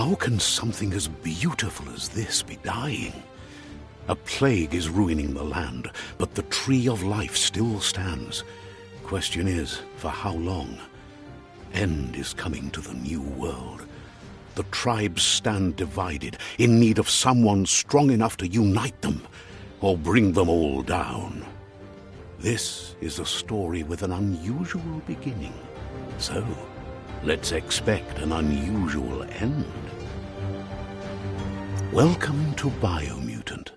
How can something as beautiful as this be dying? A plague is ruining the land, but the tree of life still stands. Question is, for how long? End is coming to the new world. The tribes stand divided, in need of someone strong enough to unite them, or bring them all down. This is a story with an unusual beginning. So, let's expect an unusual end. Welcome to Biomutant.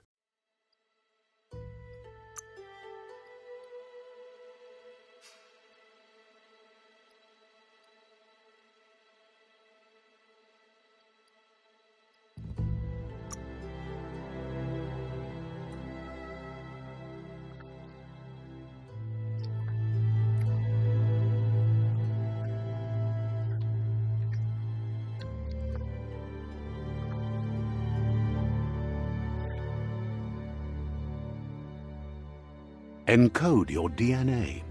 Encode your DNA.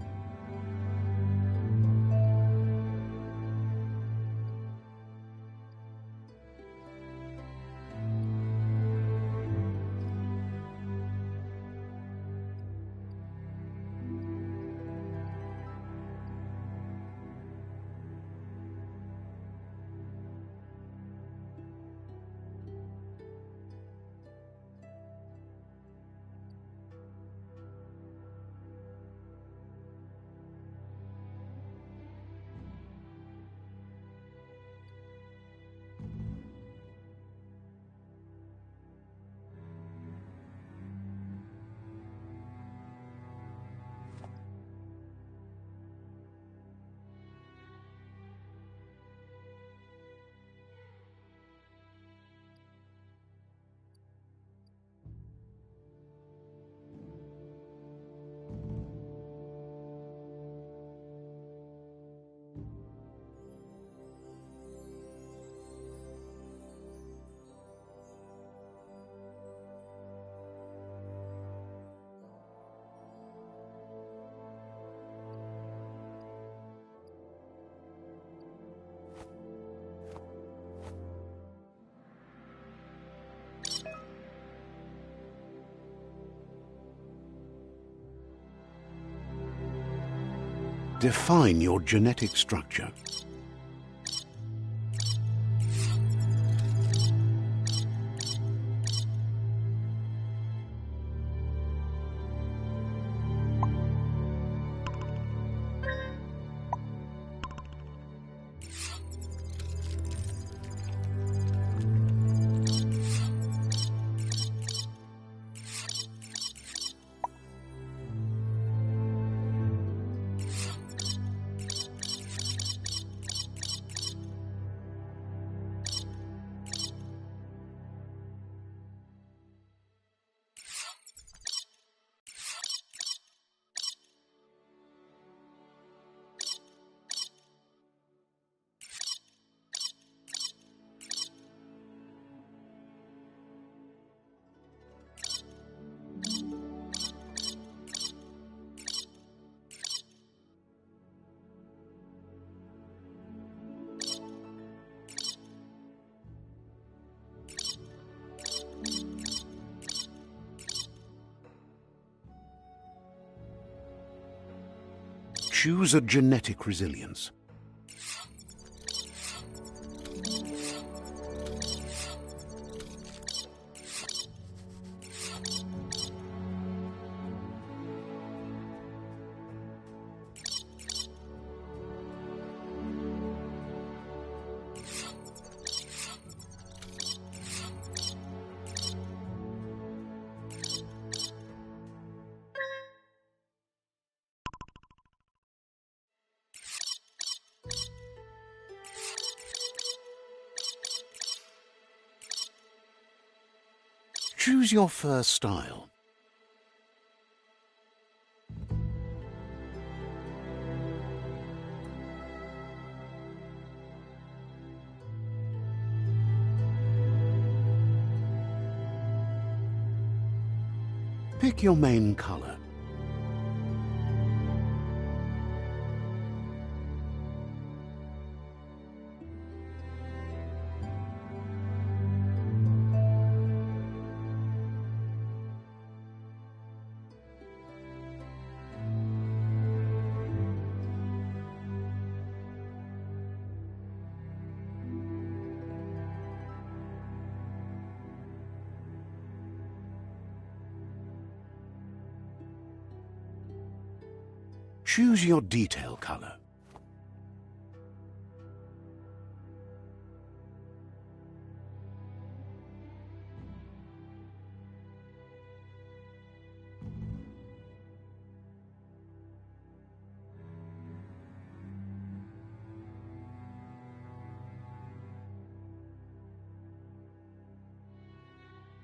Define your genetic structure. Choose a genetic resilience. Choose your first style. Pick your main color. Choose your detail color.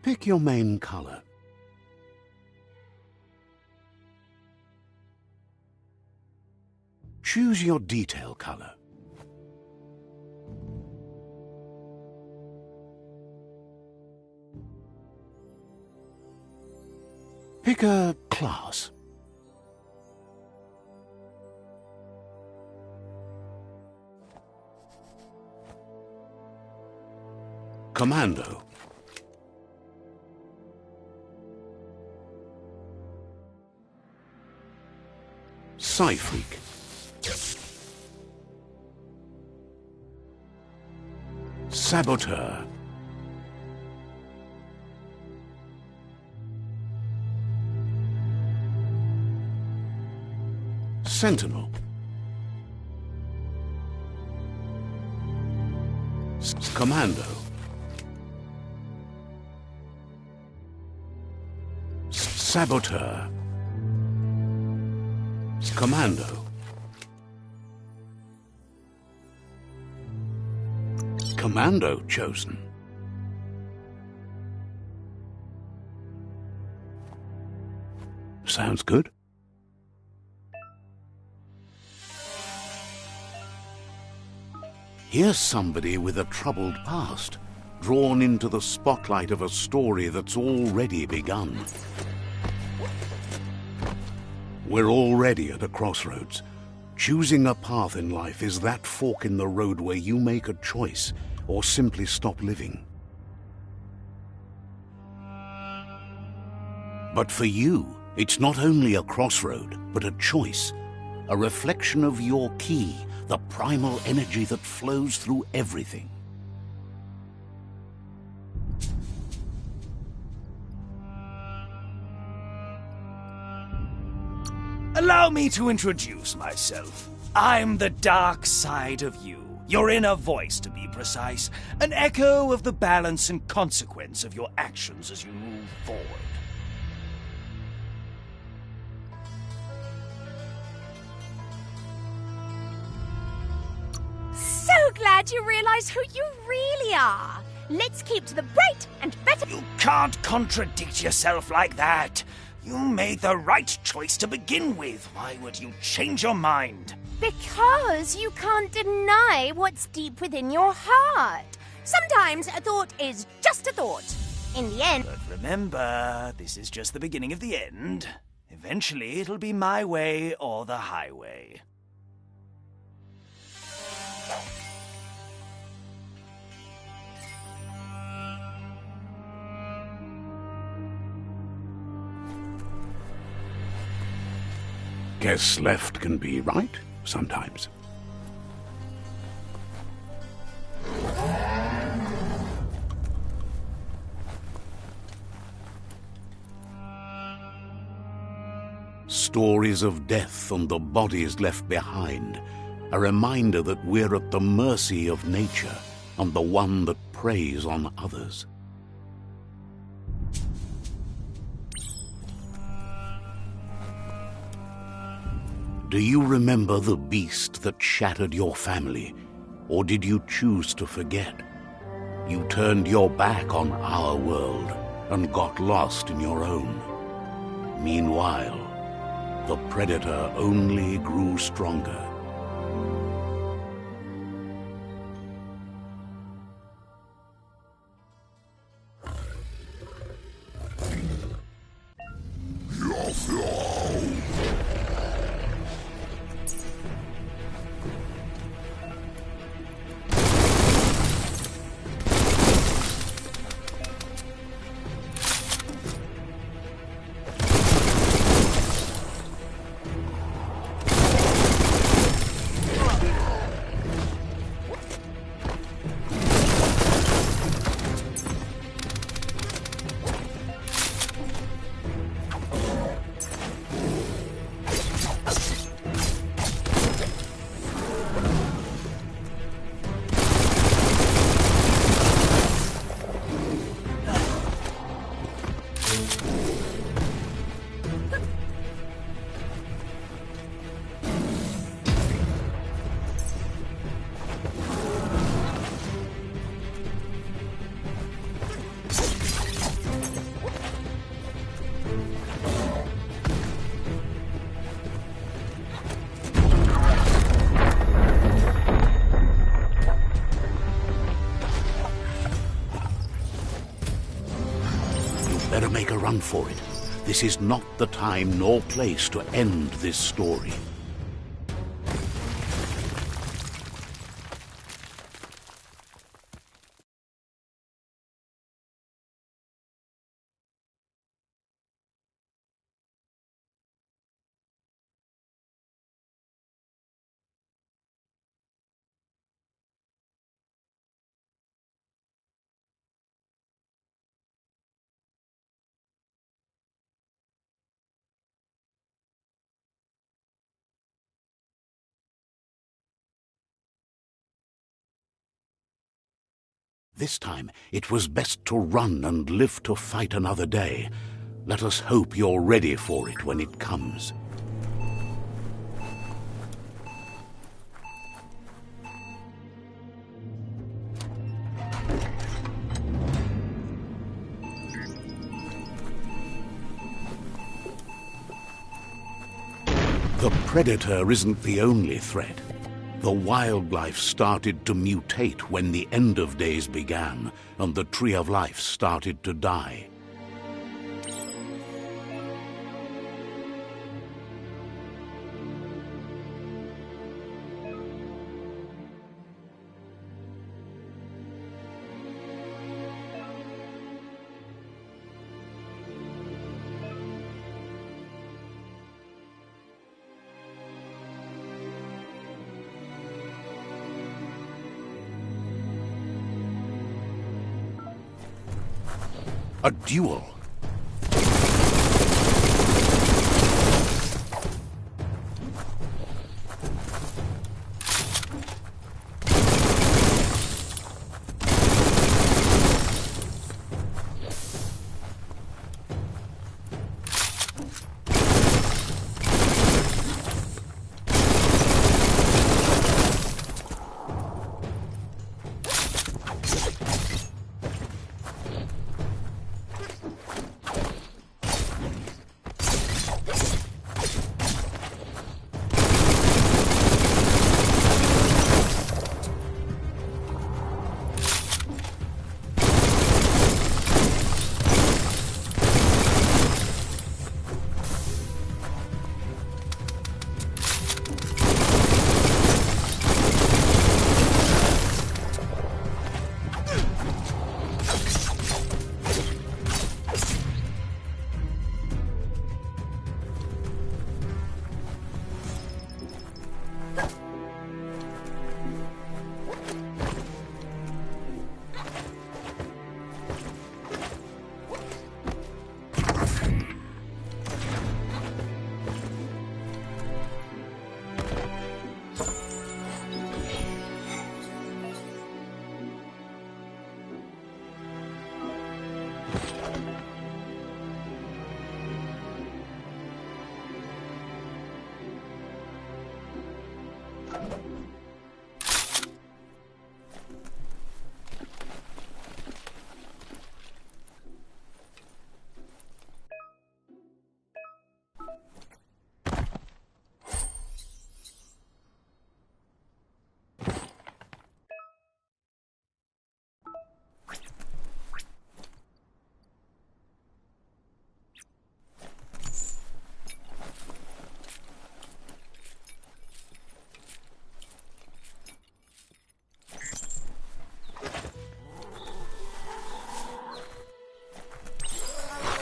Pick your main color. Choose your detail color. Pick a class. Commando. Psy-Freak. Saboteur. Sentinel. Commando. Saboteur. Commando. Commando chosen. Sounds good. Here's somebody with a troubled past, drawn into the spotlight of a story that's already begun. We're already at a crossroads. Choosing a path in life is that fork in the road where you make a choice or simply stop living. But for you, it's not only a crossroad, but a choice, a reflection of your key, the primal energy that flows through everything. Allow me to introduce myself. I'm the dark side of you, your inner voice to be precise, an echo of the balance and consequence of your actions as you move forward. So glad you realize who you really are. Let's keep to the bright and better. You can't contradict yourself like that. You made the right choice to begin with. Why would you change your mind? Because you can't deny what's deep within your heart. Sometimes a thought is just a thought. In the end... But remember, this is just the beginning of the end. Eventually, it'll be my way or the highway. Guess left can be right, sometimes. Stories of death and the bodies left behind, a reminder that we're at the mercy of nature and the one that preys on others. Do you remember the beast that shattered your family, or did you choose to forget? You turned your back on our world and got lost in your own. Meanwhile, the predator only grew stronger. better make a run for it. This is not the time nor place to end this story. This time, it was best to run and live to fight another day. Let us hope you're ready for it when it comes. The predator isn't the only threat. The wildlife started to mutate when the end of days began, and the Tree of Life started to die. A duel.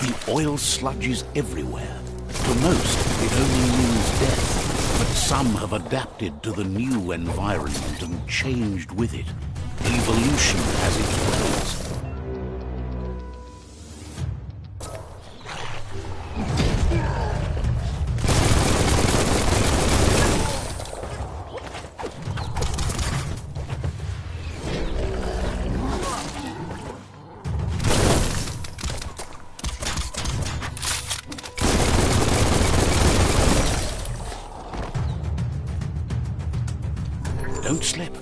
The oil sludges everywhere. To most, it only means death. But some have adapted to the new environment and changed with it. Evolution has its ways. Don't slip.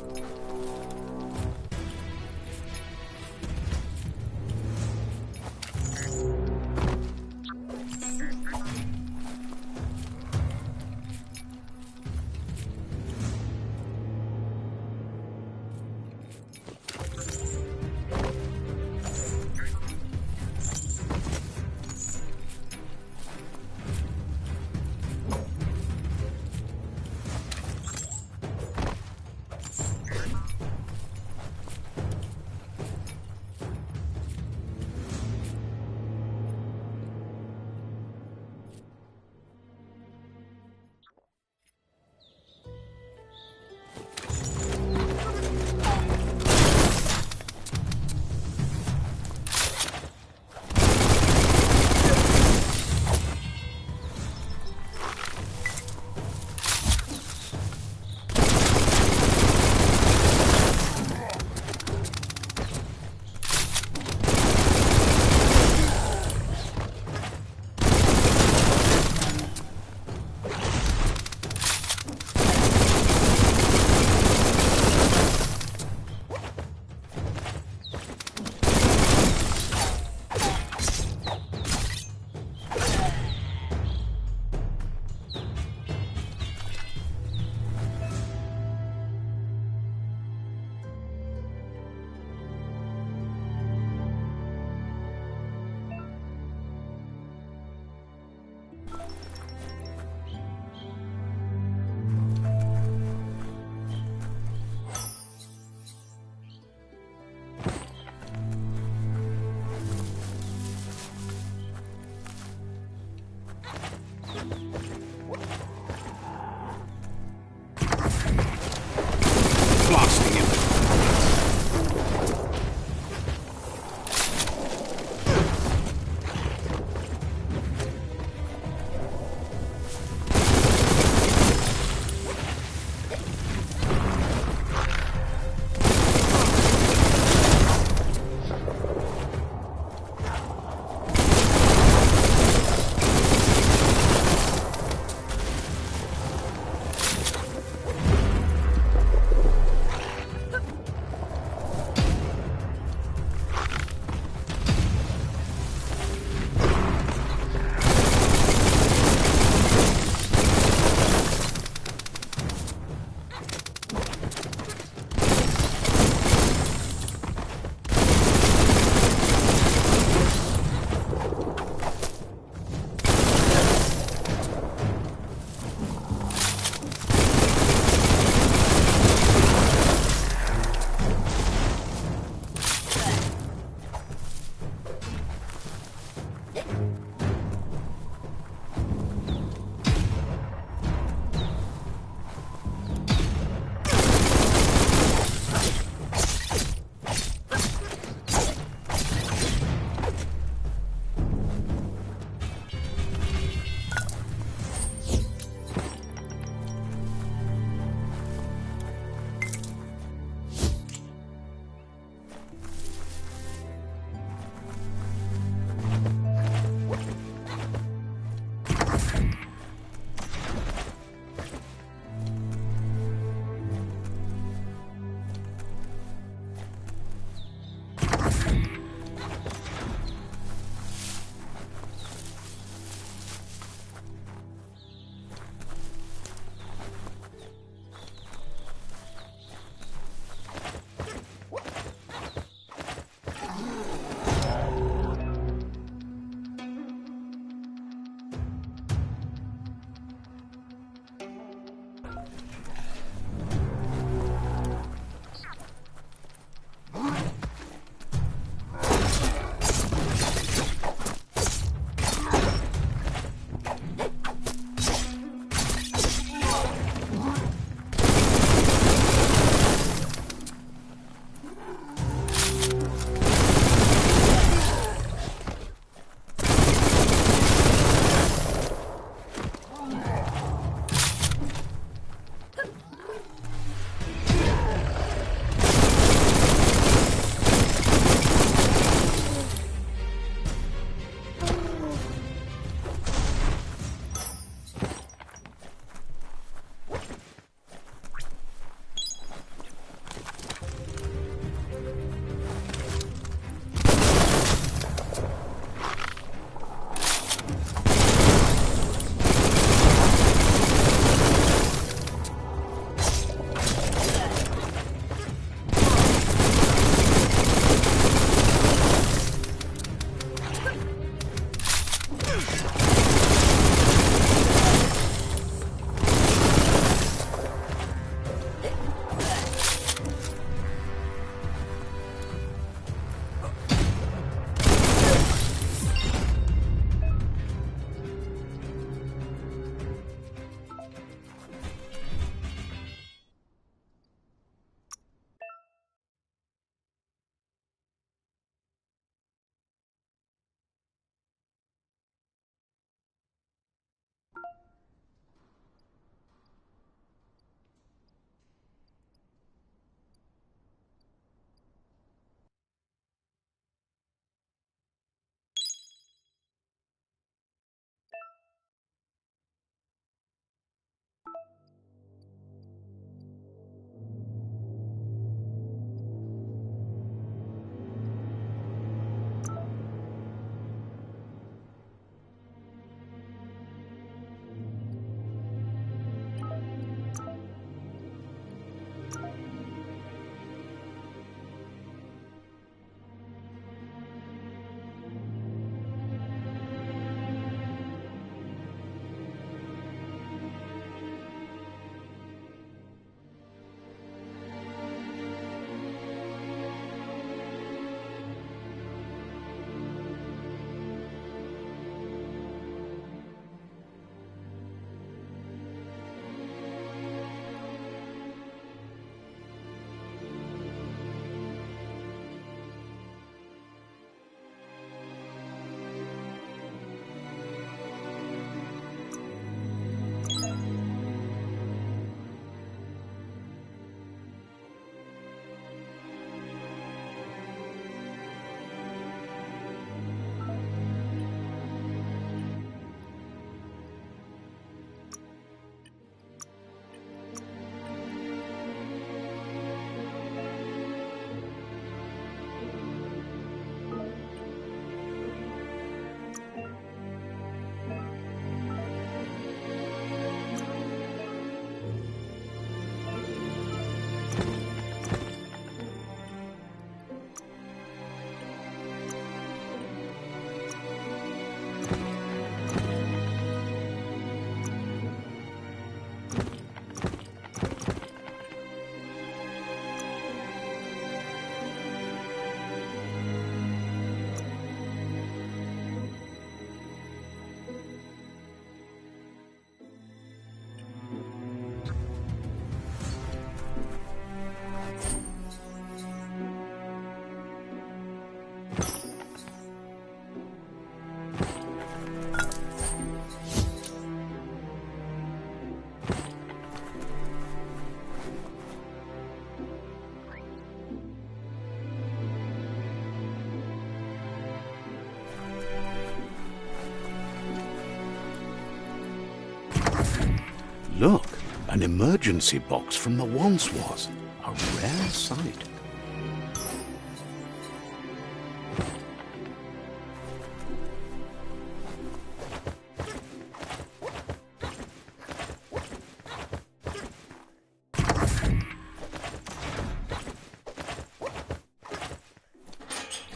Look, an emergency box from the once was. A rare sight.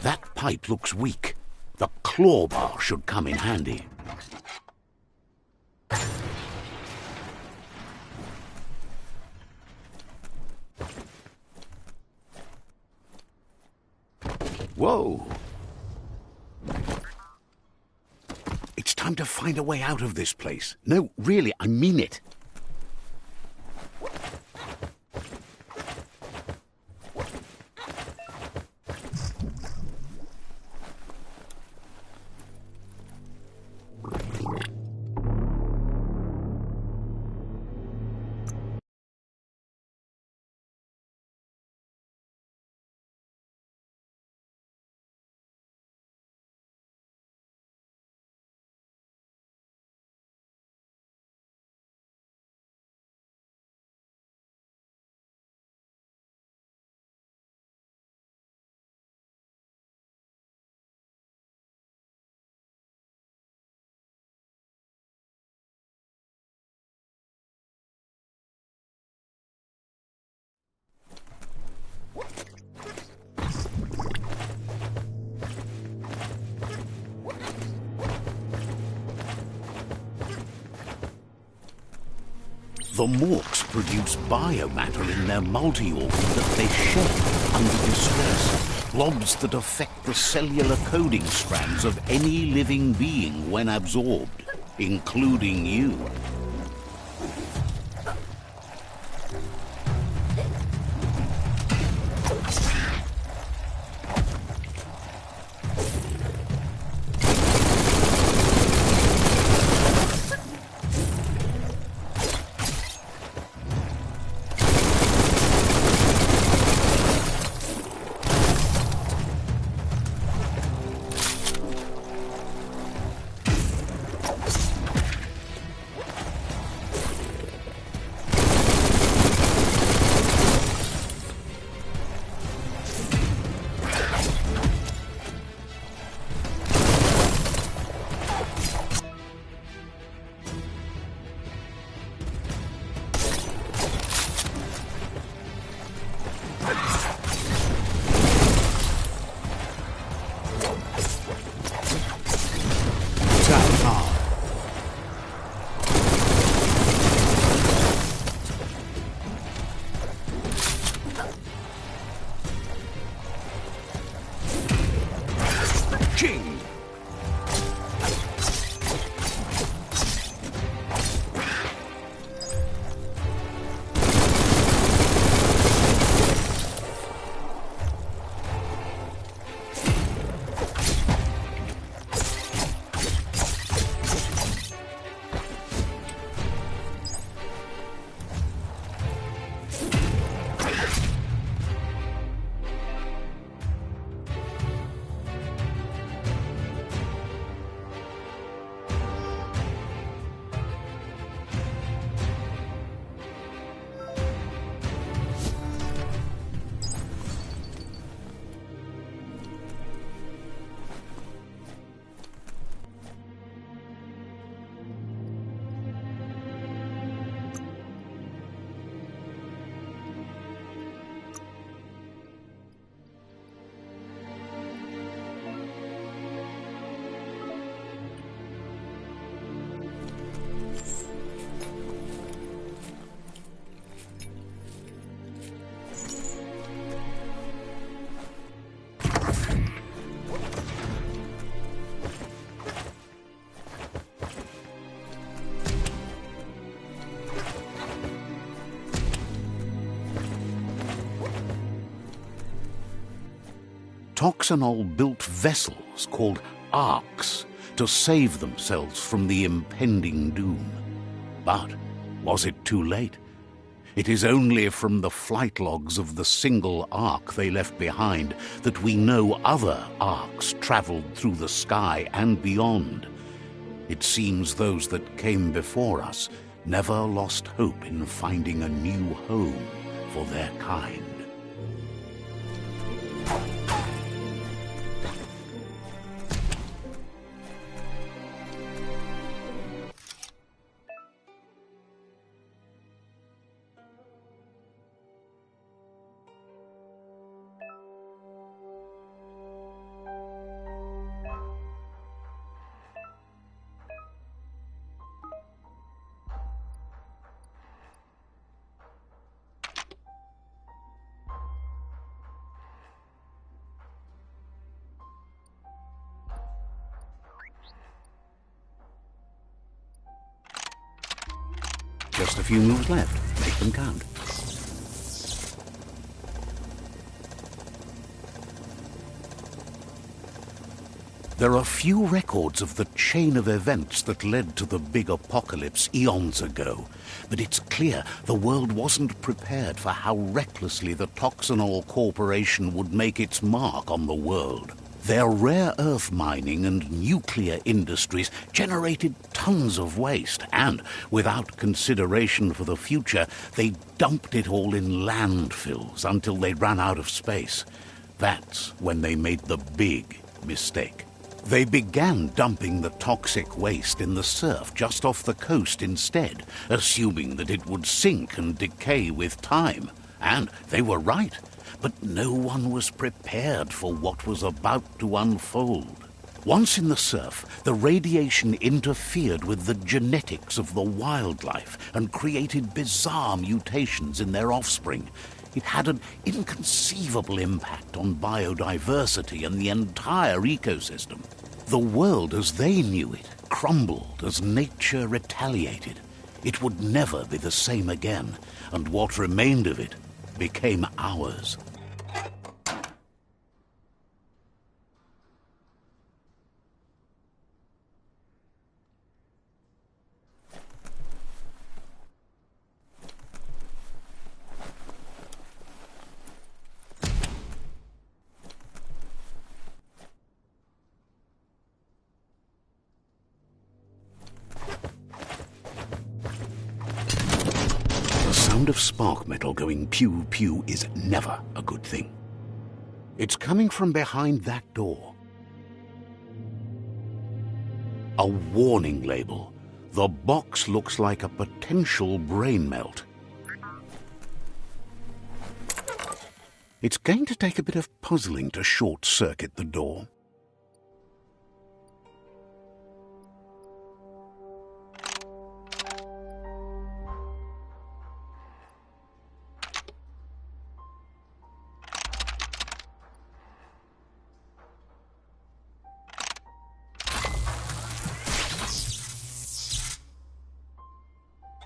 That pipe looks weak. The claw bar should come in handy. Whoa! It's time to find a way out of this place. No, really, I mean it. The morks produce biomatter in their multi-organ that they shed under distress. Blobs that affect the cellular coding strands of any living being when absorbed, including you. Toxanol built vessels called arks to save themselves from the impending doom. But was it too late? It is only from the flight logs of the single ark they left behind that we know other arks traveled through the sky and beyond. It seems those that came before us never lost hope in finding a new home for their kind. Just a few moves left. Make them count. There are few records of the chain of events that led to the big apocalypse eons ago, but it's clear the world wasn't prepared for how recklessly the Toxanol Corporation would make its mark on the world. Their rare earth mining and nuclear industries generated tons of waste, and, without consideration for the future, they dumped it all in landfills until they ran out of space. That's when they made the big mistake. They began dumping the toxic waste in the surf just off the coast instead, assuming that it would sink and decay with time. And they were right. But no one was prepared for what was about to unfold. Once in the surf, the radiation interfered with the genetics of the wildlife and created bizarre mutations in their offspring. It had an inconceivable impact on biodiversity and the entire ecosystem. The world as they knew it crumbled as nature retaliated. It would never be the same again, and what remained of it became ours. The sound of spark metal going pew-pew is never a good thing. It's coming from behind that door. A warning label. The box looks like a potential brain melt. It's going to take a bit of puzzling to short-circuit the door.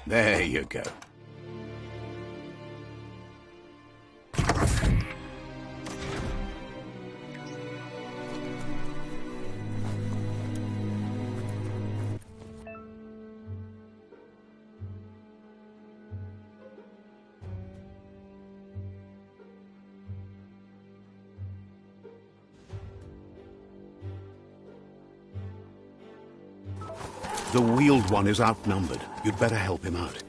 There you go. The wheeled one is outnumbered. You'd better help him out.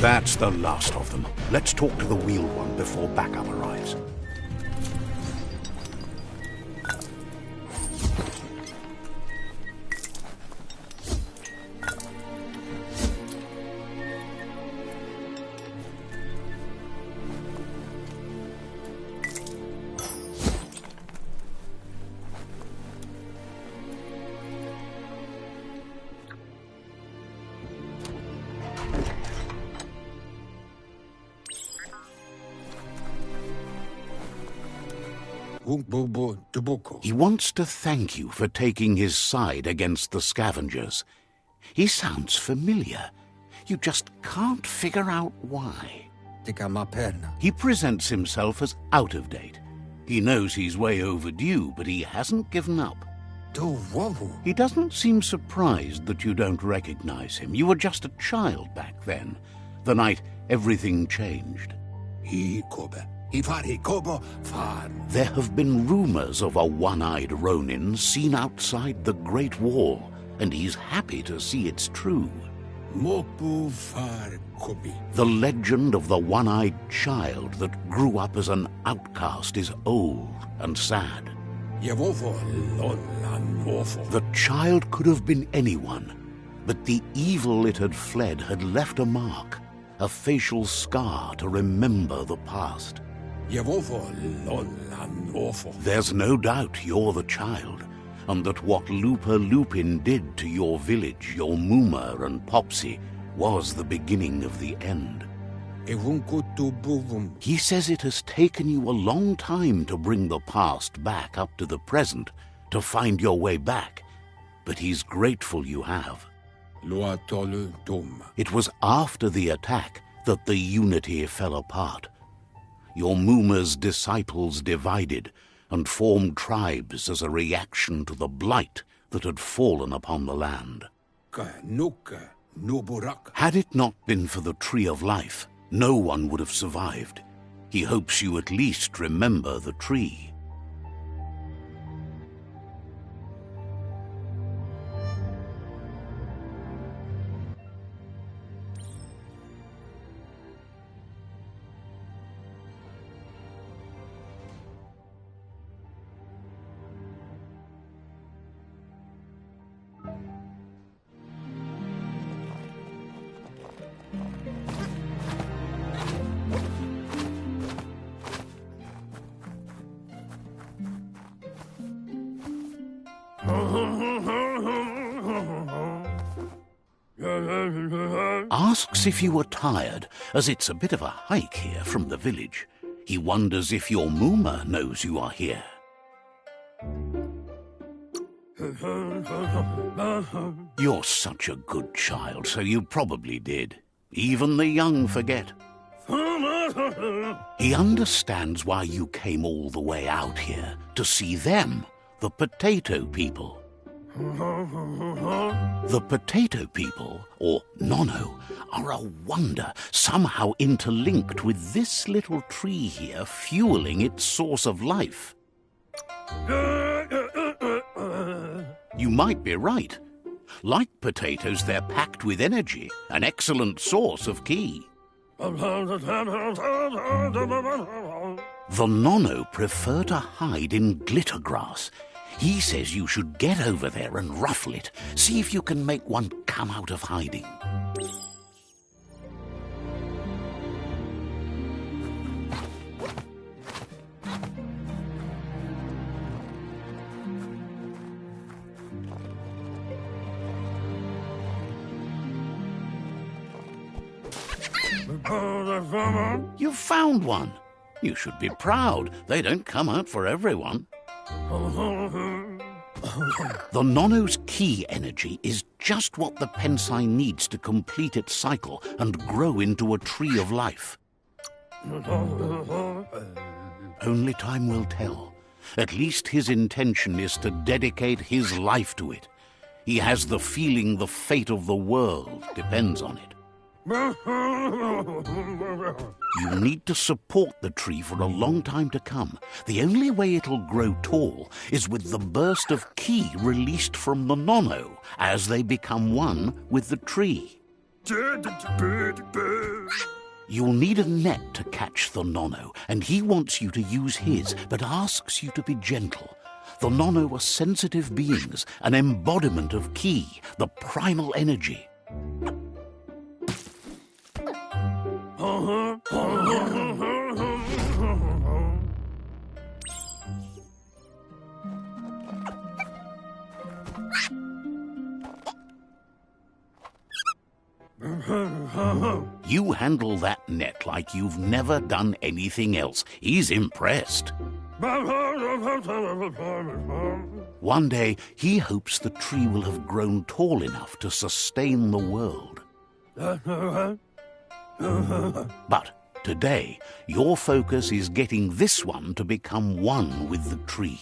That's the last of them. Let's talk to the wheeled one before backup arrives. He wants to thank you for taking his side against the scavengers. He sounds familiar. You just can't figure out why. He presents himself as out of date. He knows he's way overdue, but he hasn't given up. He doesn't seem surprised that you don't recognize him. You were just a child back then, the night everything changed. There have been rumors of a one-eyed Ronin seen outside the Great Wall, and he's happy to see it's true. The legend of the one-eyed child that grew up as an outcast is old and sad. The child could have been anyone, but the evil it had fled had left a mark, a facial scar to remember the past. There's no doubt you're the child, and that what Lupa Lupin did to your village, your Muma and Popsy, was the beginning of the end. He says it has taken you a long time to bring the past back up to the present, to find your way back, but he's grateful you have. It was after the attack that the unity fell apart. Your Muma's disciples divided and formed tribes as a reaction to the blight that had fallen upon the land. Had it not been for the Tree of Life, no one would have survived. He hopes you at least remember the tree. Asks if you were tired, as it's a bit of a hike here from the village. He wonders if your Muma knows you are here. You're such a good child, so you probably did. Even the young forget. He understands why you came all the way out here, to see them, the potato people. The potato people, or Nono, are a wonder, somehow interlinked with this little tree here, fueling its source of life. You might be right. Like potatoes, they're packed with energy, an excellent source of ki. The Nono prefer to hide in glitter grass. He says you should get over there and ruffle it. See if you can make one come out of hiding. You found one. You should be proud. They don't come out for everyone. The Nono's ki energy is just what the Pensai needs to complete its cycle and grow into a tree of life. Only time will tell. At least his intention is to dedicate his life to it. He has the feeling the fate of the world depends on it. You need to support the tree for a long time to come. The only way it'll grow tall is with the burst of ki released from the Nono as they become one with the tree. You'll need a net to catch the Nono, and he wants you to use his, but asks you to be gentle. The Nono are sensitive beings, an embodiment of Ki, the primal energy. You handle that net like you've never done anything else. He's impressed. One day, he hopes the tree will have grown tall enough to sustain the world. But today, your focus is getting this one to become one with the tree.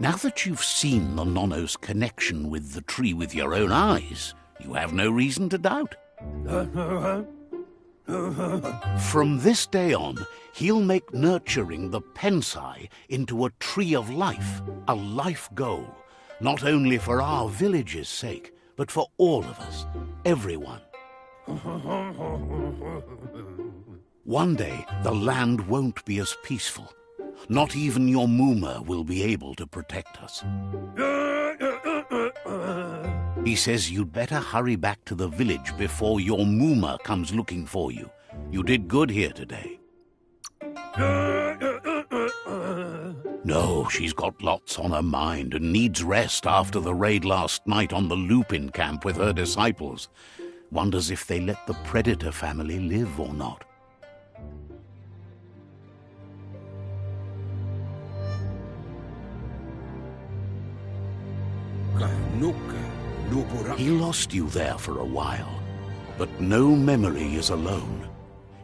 Now that you've seen the Nono's connection with the tree with your own eyes, you have no reason to doubt. From this day on, he'll make nurturing the Pensai into a tree of life, a life goal, not only for our village's sake, but for all of us, everyone. One day, the land won't be as peaceful. Not even your Mooma will be able to protect us. He says you'd better hurry back to the village before your Mooma comes looking for you. You did good here today. No, she's got lots on her mind and needs rest after the raid last night on the Lupin camp with her disciples. Wonders if they let the Predator family live or not. He lost you there for a while, but no memory is alone.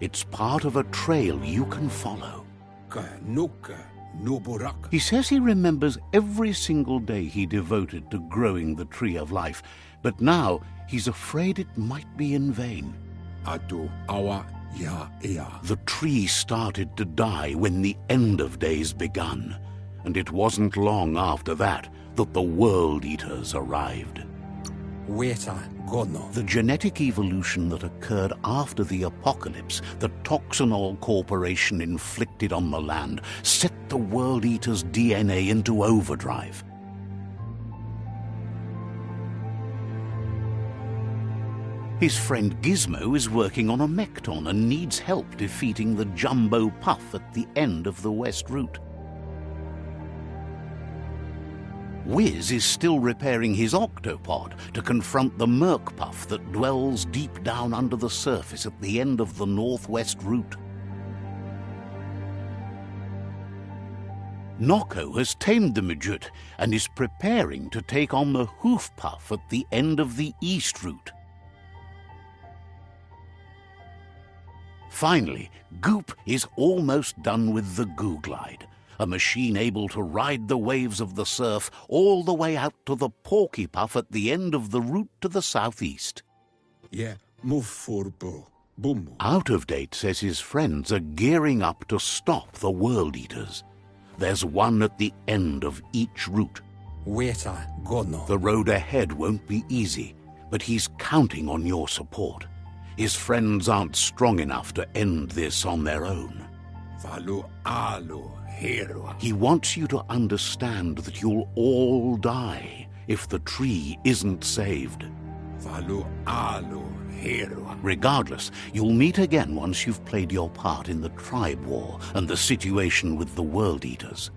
It's part of a trail you can follow. He says he remembers every single day he devoted to growing the Tree of Life, but now he's afraid it might be in vain. The tree started to die when the end of days begun, and it wasn't long after that the World Eaters arrived. The genetic evolution that occurred after the apocalypse that Toxanol Corporation inflicted on the land set the World Eaters' DNA into overdrive. His friend Gizmo is working on a Mekton and needs help defeating the Jumbo Puff at the end of the West Route. Wiz is still repairing his octopod to confront the Merc Puff that dwells deep down under the surface at the end of the Northwest Route. Noko has tamed the Midget and is preparing to take on the Hoof Puff at the end of the East Route. Finally, Goop is almost done with the Googlide, a machine able to ride the waves of the surf all the way out to the Porky Puff at the end of the route to the southeast. Out of Date says his friends are gearing up to stop the World Eaters. There's one at the end of each route. The road ahead won't be easy, but he's counting on your support. His friends aren't strong enough to end this on their own. He wants you to understand that you'll all die if the tree isn't saved. Regardless, you'll meet again once you've played your part in the tribe war and the situation with the World Eaters.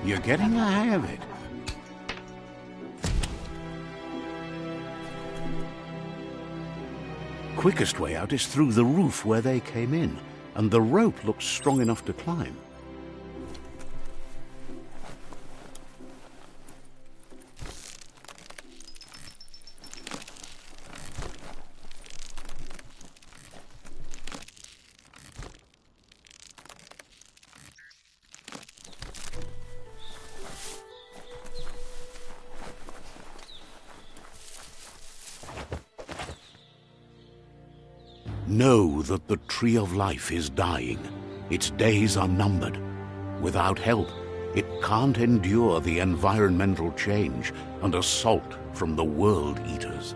You're getting the hang of it. Quickest way out is through the roof where they came in, and the rope looks strong enough to climb. Know that the Tree of Life is dying. Its days are numbered. Without help, it can't endure the environmental change and assault from the World Eaters.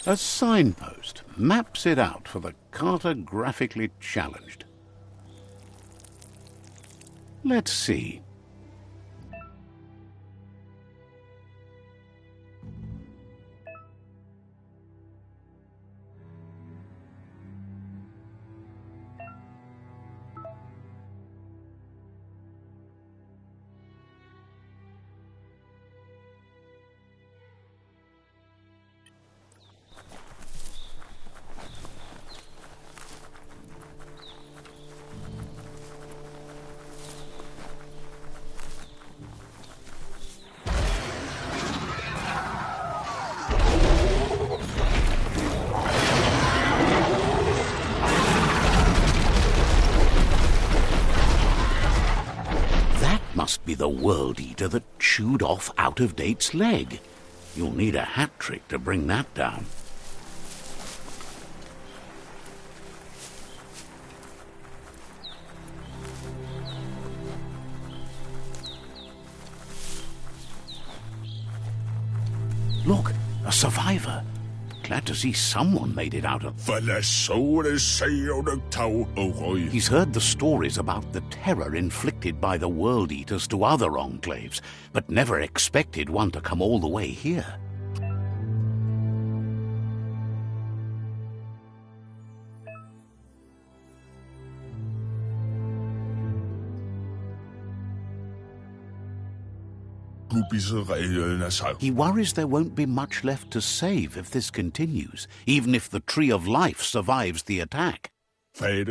A signpost maps it out for the cartographically challenged. Let's see. Must be the World Eater that chewed off Out-of-Date's leg. You'll need a hat trick to bring that down. Look, a survivor. Glad to see someone made it out of... He's heard the stories about the terror inflicted by the World Eaters to other enclaves, but never expected one to come all the way here. He worries there won't be much left to save if this continues, even if the Tree of Life survives the attack. He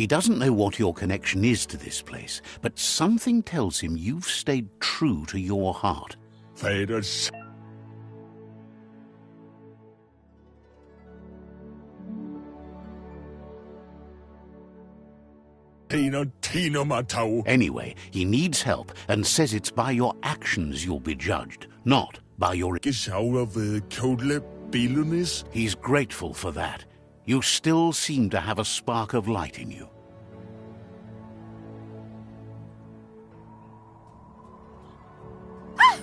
doesn't know what your connection is to this place, but something tells him you've stayed true to your heart. Anyway, he needs help and says it's by your actions you'll be judged, not by your... He's grateful for that. You still seem to have a spark of light in you. Ah,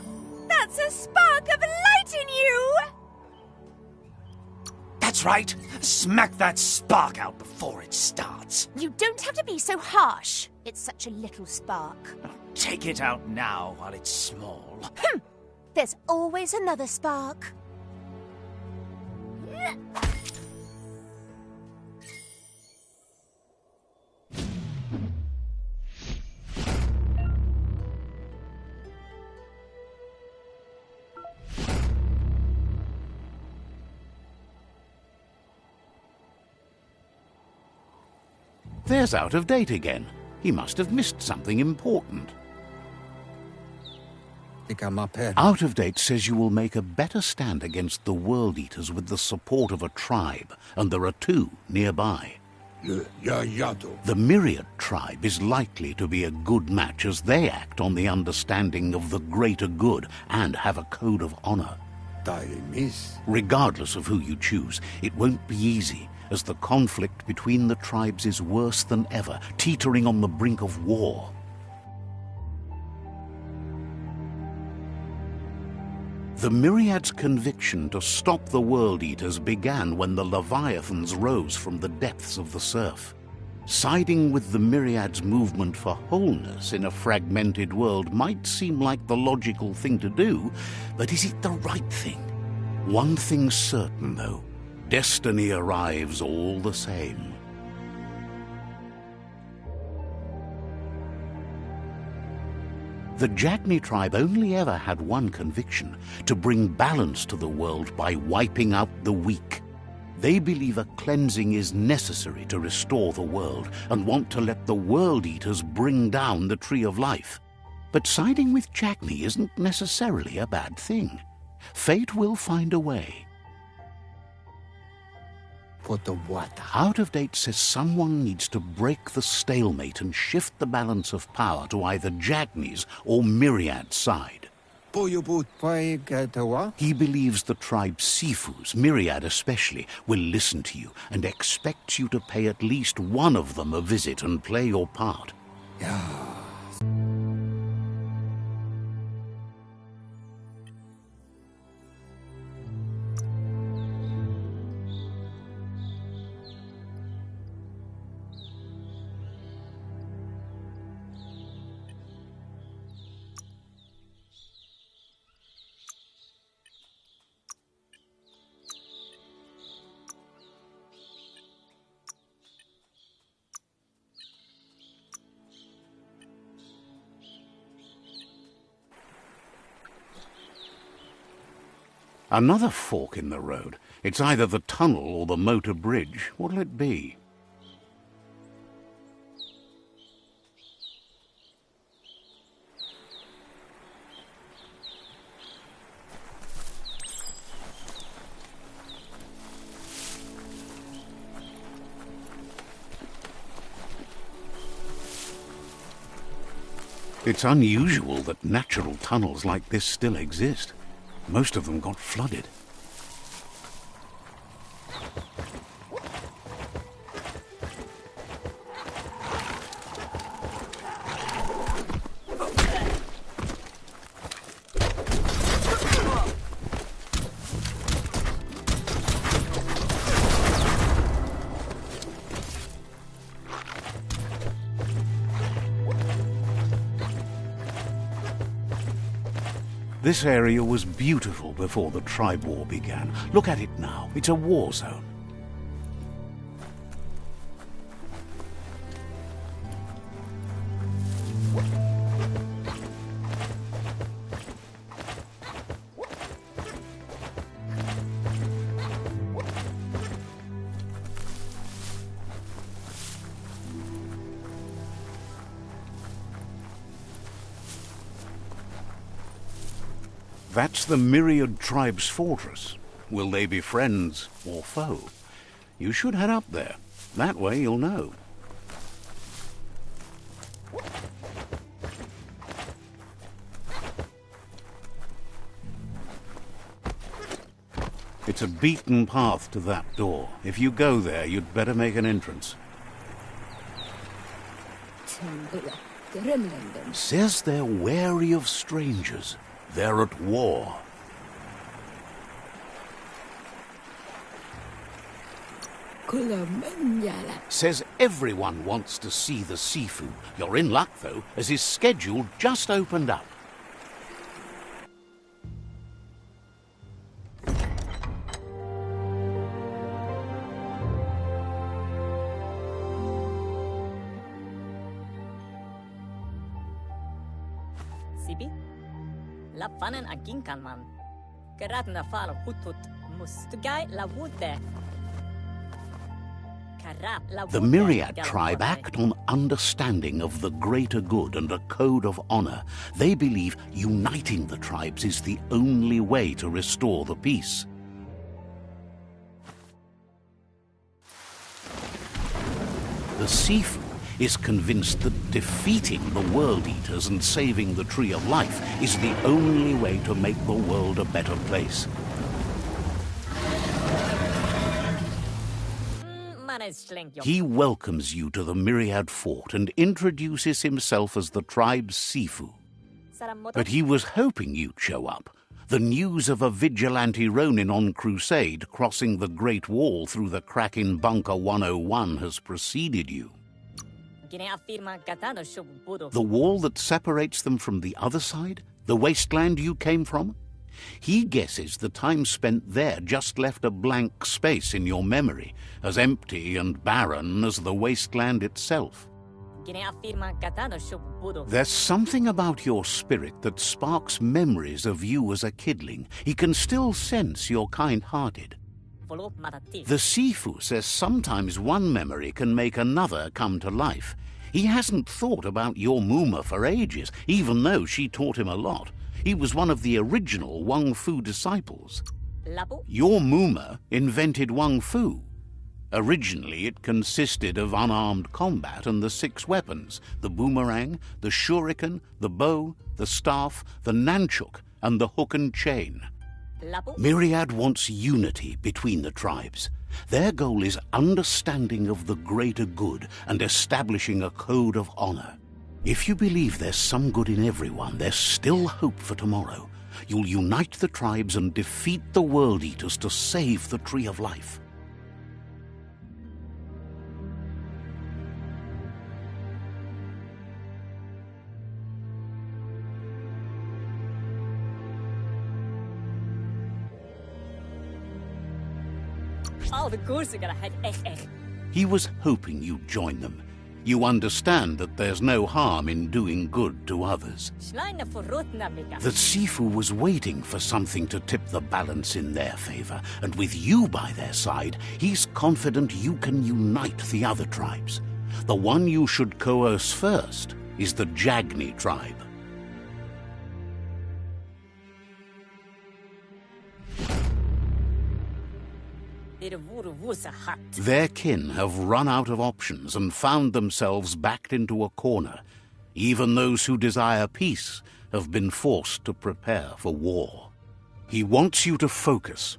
that's a spark of light in you! That's right. Smack that spark out before it starts. You don't have to be so harsh. It's such a little spark. Take it out now while it's small. There's always another spark. There's Out-of-Date again. He must have missed something important. Out-of-Date says you will make a better stand against the World Eaters with the support of a tribe, and there are two nearby. The Myriad tribe is likely to be a good match as they act on the understanding of the greater good and have a code of honor. Regardless of who you choose, it won't be easy, as the conflict between the tribes is worse than ever, teetering on the brink of war. The Myriad's conviction to stop the World Eaters began when the Leviathans rose from the depths of the surf. Siding with the Myriad's movement for wholeness in a fragmented world might seem like the logical thing to do, but is it the right thing? One thing's certain, though. Destiny arrives all the same. The Jagni tribe only ever had one conviction: to bring balance to the world by wiping out the weak. They believe a cleansing is necessary to restore the world and want to let the World Eaters bring down the Tree of Life. But siding with Jagni isn't necessarily a bad thing. Fate will find a way. What the what? Out of Date says someone needs to break the stalemate and shift the balance of power to either Jagni's or Myriad's side. He believes the tribe Sifus, Myriad especially, will listen to you and expects you to pay at least one of them a visit and play your part. Another fork in the road. It's either the tunnel or the motor bridge. What'll it be? It's unusual that natural tunnels like this still exist. Most of them got flooded. This area was beautiful before the tribe war began. Look at it now. It's a war zone. That's the Myriad tribe's fortress. Will they be friends or foe? You should head up there. That way you'll know. It's a beaten path to that door. If you go there, you'd better make an entrance. Says they're wary of strangers. They're at war. Says everyone wants to see the Sifu. You're in luck, though, as his schedule just opened up. Sibi? La fanen aginkan man. Geraten da fal hutut mustugai la wute. The Myriad tribe act on understanding of the greater good and a code of honor. They believe uniting the tribes is the only way to restore the peace. The Sifu is convinced that defeating the World Eaters and saving the Tree of Life is the only way to make the world a better place. He welcomes you to the Myriad Fort and introduces himself as the tribe's Sifu. But he was hoping you'd show up. The news of a vigilante Ronin on crusade crossing the Great Wall through the crack in Bunker 101 has preceded you. The wall that separates them from the other side? The wasteland you came from? He guesses the time spent there just left a blank space in your memory, as empty and barren as the wasteland itself. There's something about your spirit that sparks memories of you as a kidling. He can still sense you're kind-hearted. The Sifu says sometimes one memory can make another come to life. He hasn't thought about your Muma for ages, even though she taught him a lot. He was one of the original Wang Fu disciples. Your Muma invented Wang Fu. Originally, it consisted of unarmed combat and the 6 weapons: the boomerang, the shuriken, the bow, the staff, the nunchuk, and the hook and chain. Myriad wants unity between the tribes. Their goal is understanding of the greater good and establishing a code of honor. If you believe there's some good in everyone, there's still hope for tomorrow. You'll unite the tribes and defeat the World Eaters to save the Tree of Life. He was hoping you'd join them. You understand that there's no harm in doing good to others. The Sifu was waiting for something to tip the balance in their favor, and with you by their side, he's confident you can unite the other tribes. The one you should coerce first is the Jagni tribe. Their kin have run out of options and found themselves backed into a corner. Even those who desire peace have been forced to prepare for war. He wants you to focus.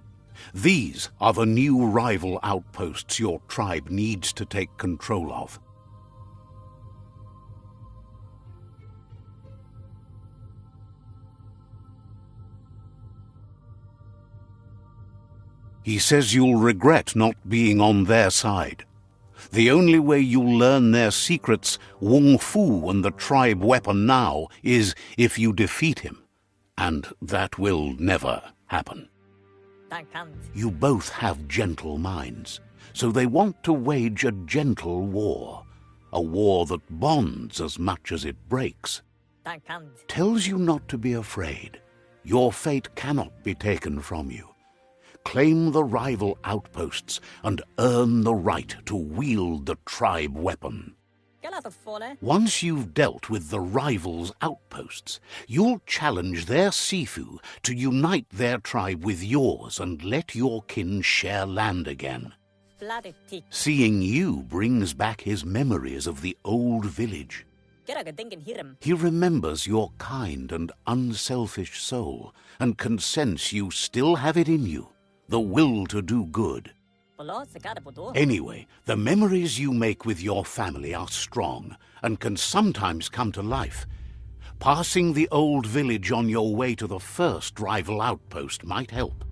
These are the new rival outposts your tribe needs to take control of. He says you'll regret not being on their side. The only way you'll learn their secrets, Wung Fu and the tribe weapon now, is if you defeat him. And that will never happen. You both have gentle minds, so they want to wage a gentle war. A war that bonds as much as it breaks. Tells you not to be afraid. Your fate cannot be taken from you. Claim the rival outposts and earn the right to wield the tribe weapon. Once you've dealt with the rivals' outposts, you'll challenge their Sifu to unite their tribe with yours and let your kin share land again. Seeing you brings back his memories of the old village. He remembers your kind and unselfish soul and can sense you still have it in you. The will to do good. Anyway, the memories you make with your family are strong and can sometimes come to life. Passing the old village on your way to the first rival outpost might help.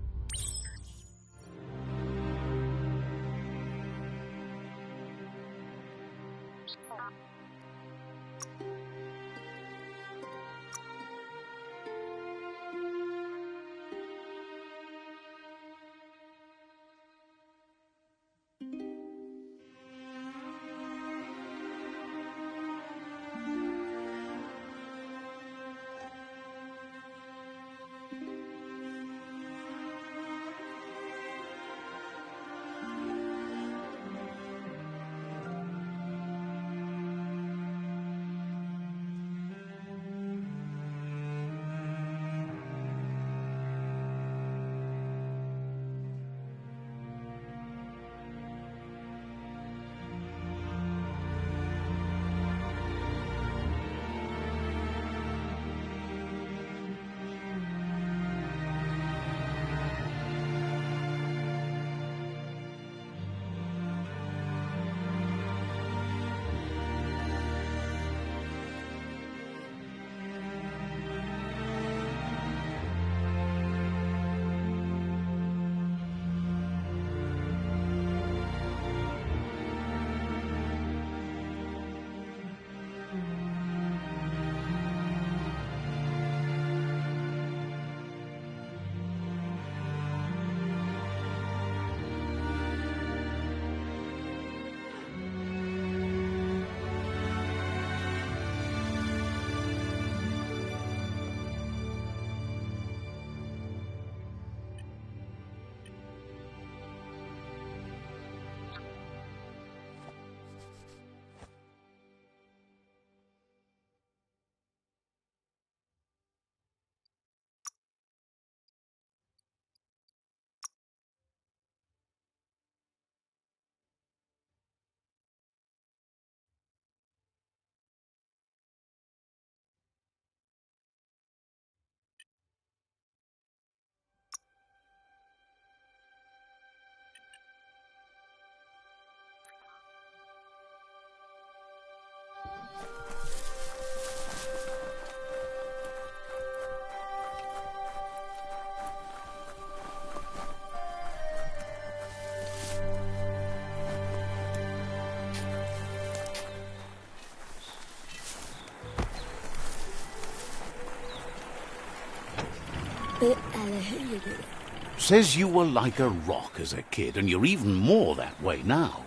Says you were like a rock as a kid, and you're even more that way now.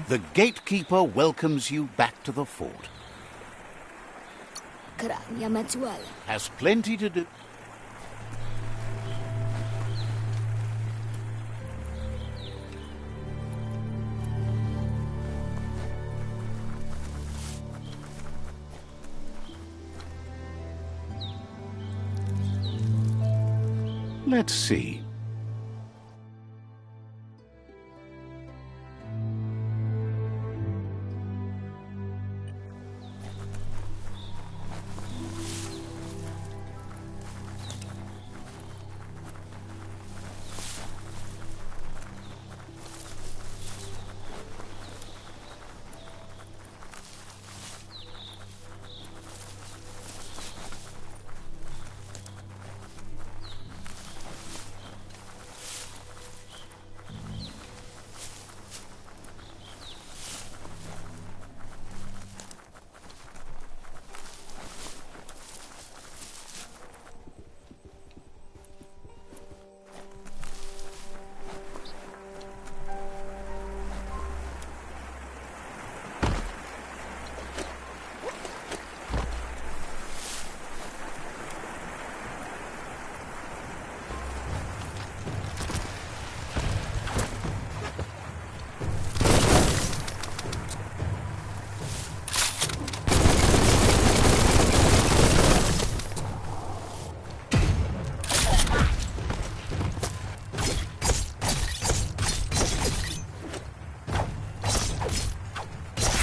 The gatekeeper welcomes you back to the fort. Has plenty to do. Let's see.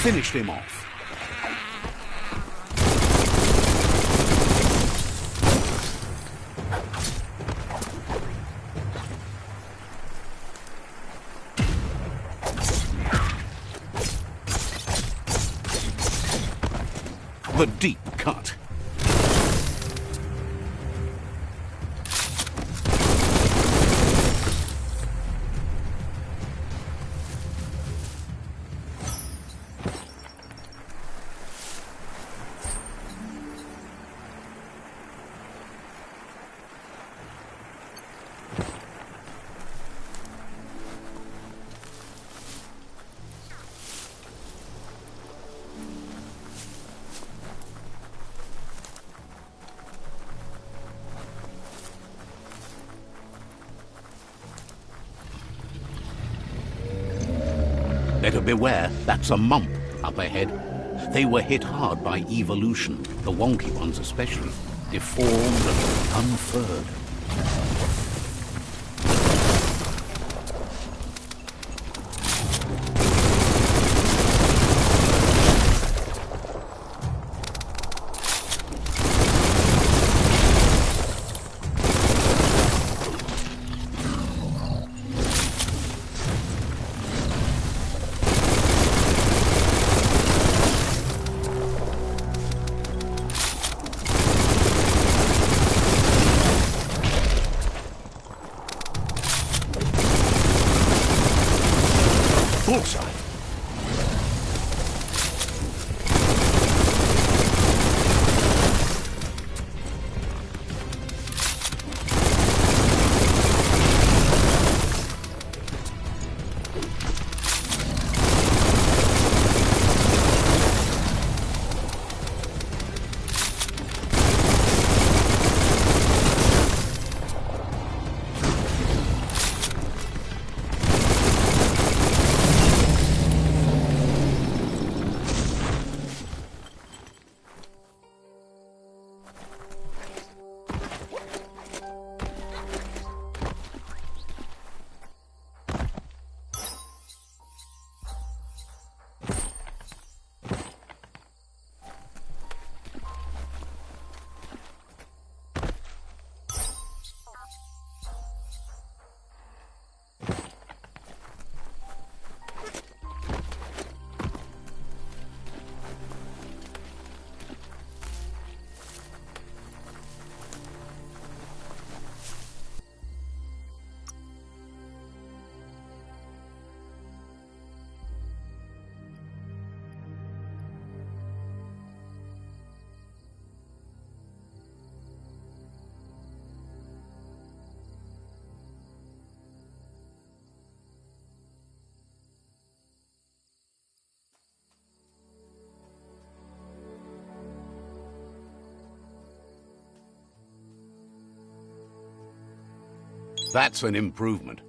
Finished him off. The deep cut. Better beware, that's a mump up ahead. They were hit hard by evolution, the wonky ones especially, deformed and unfurred. Bullseye. That's an improvement.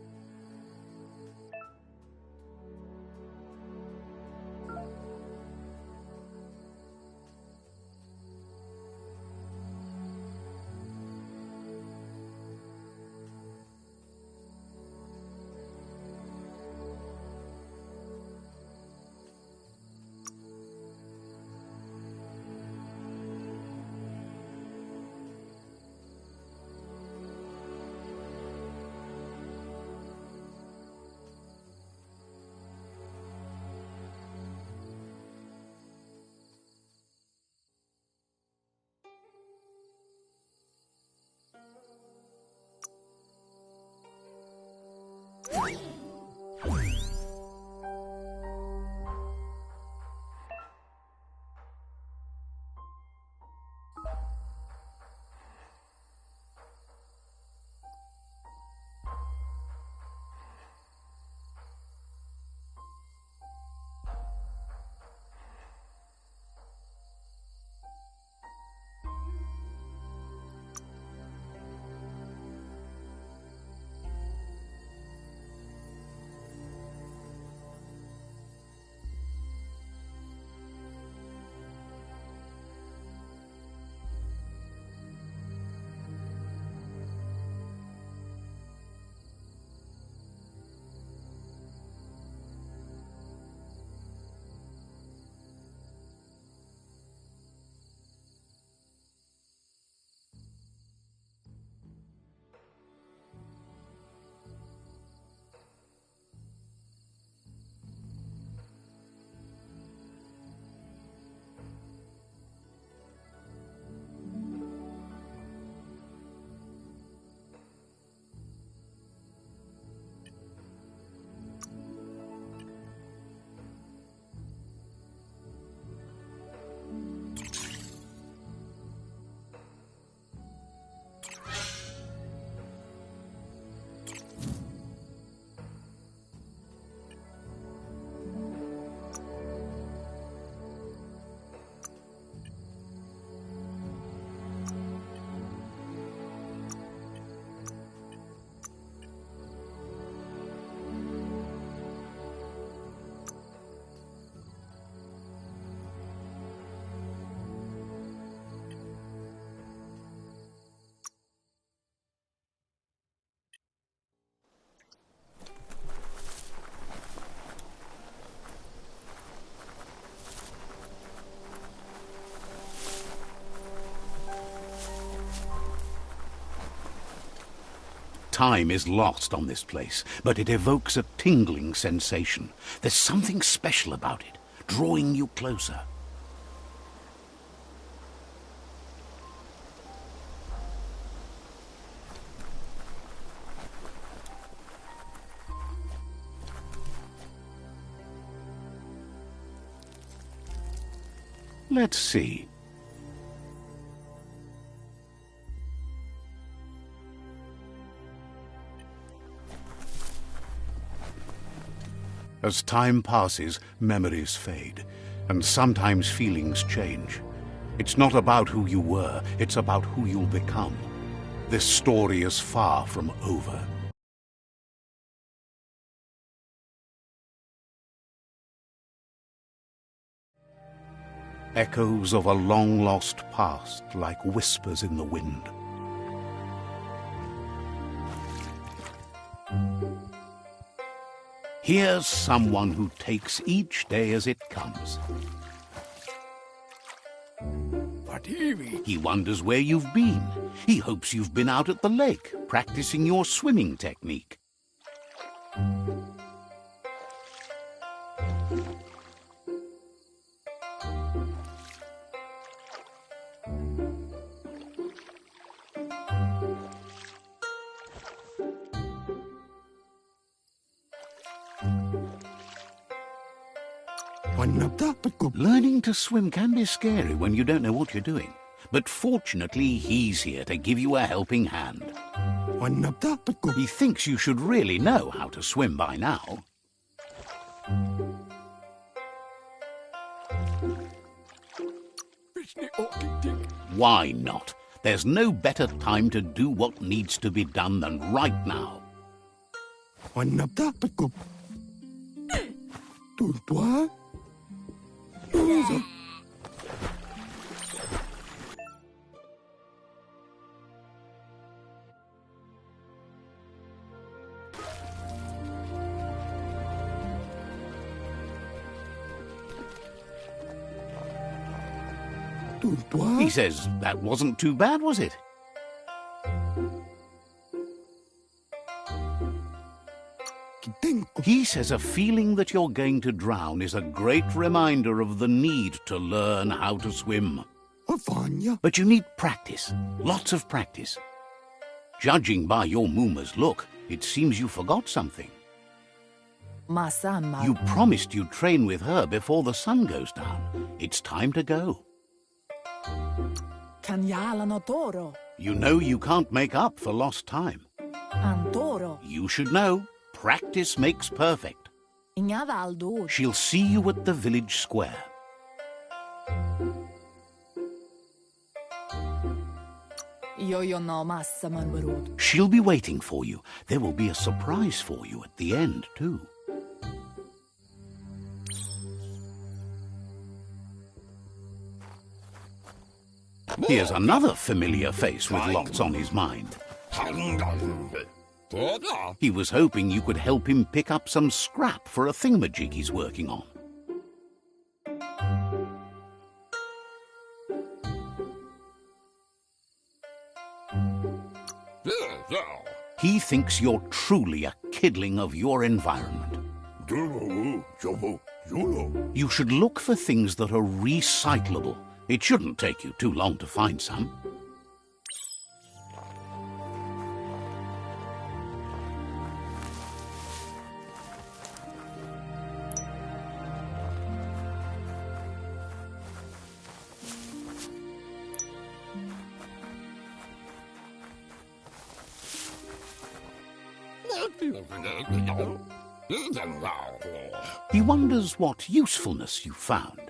Time is lost on this place, but it evokes a tingling sensation. There's something special about it, drawing you closer. Let's see. As time passes, memories fade, and sometimes feelings change. It's not about who you were, it's about who you'll become. This story is far from over. Echoes of a long-lost past, like whispers in the wind. Here's someone who takes each day as it comes. He wonders where you've been. He hopes you've been out at the lake, practicing your swimming technique. Learning to swim can be scary when you don't know what you're doing. But fortunately, he's here to give you a helping hand. He thinks you should really know how to swim by now. Why not? There's no better time to do what needs to be done than right now. He says that wasn't too bad, was it? He says a feeling that you're going to drown is a great reminder of the need to learn how to swim. But you need practice, lots of practice. Judging by your Mooma's look, it seems you forgot something. You promised you'd train with her before the sun goes down. It's time to go. You know you can't make up for lost time. You should know, practice makes perfect. She'll see you at the village square. She'll be waiting for you. There will be a surprise for you at the end, too. Here's another familiar face with lots on his mind. He was hoping you could help him pick up some scrap for a thingamajig he's working on. He thinks you're truly a kidling of your environment. You should look for things that are recyclable. It shouldn't take you too long to find some. He wonders what usefulness you found.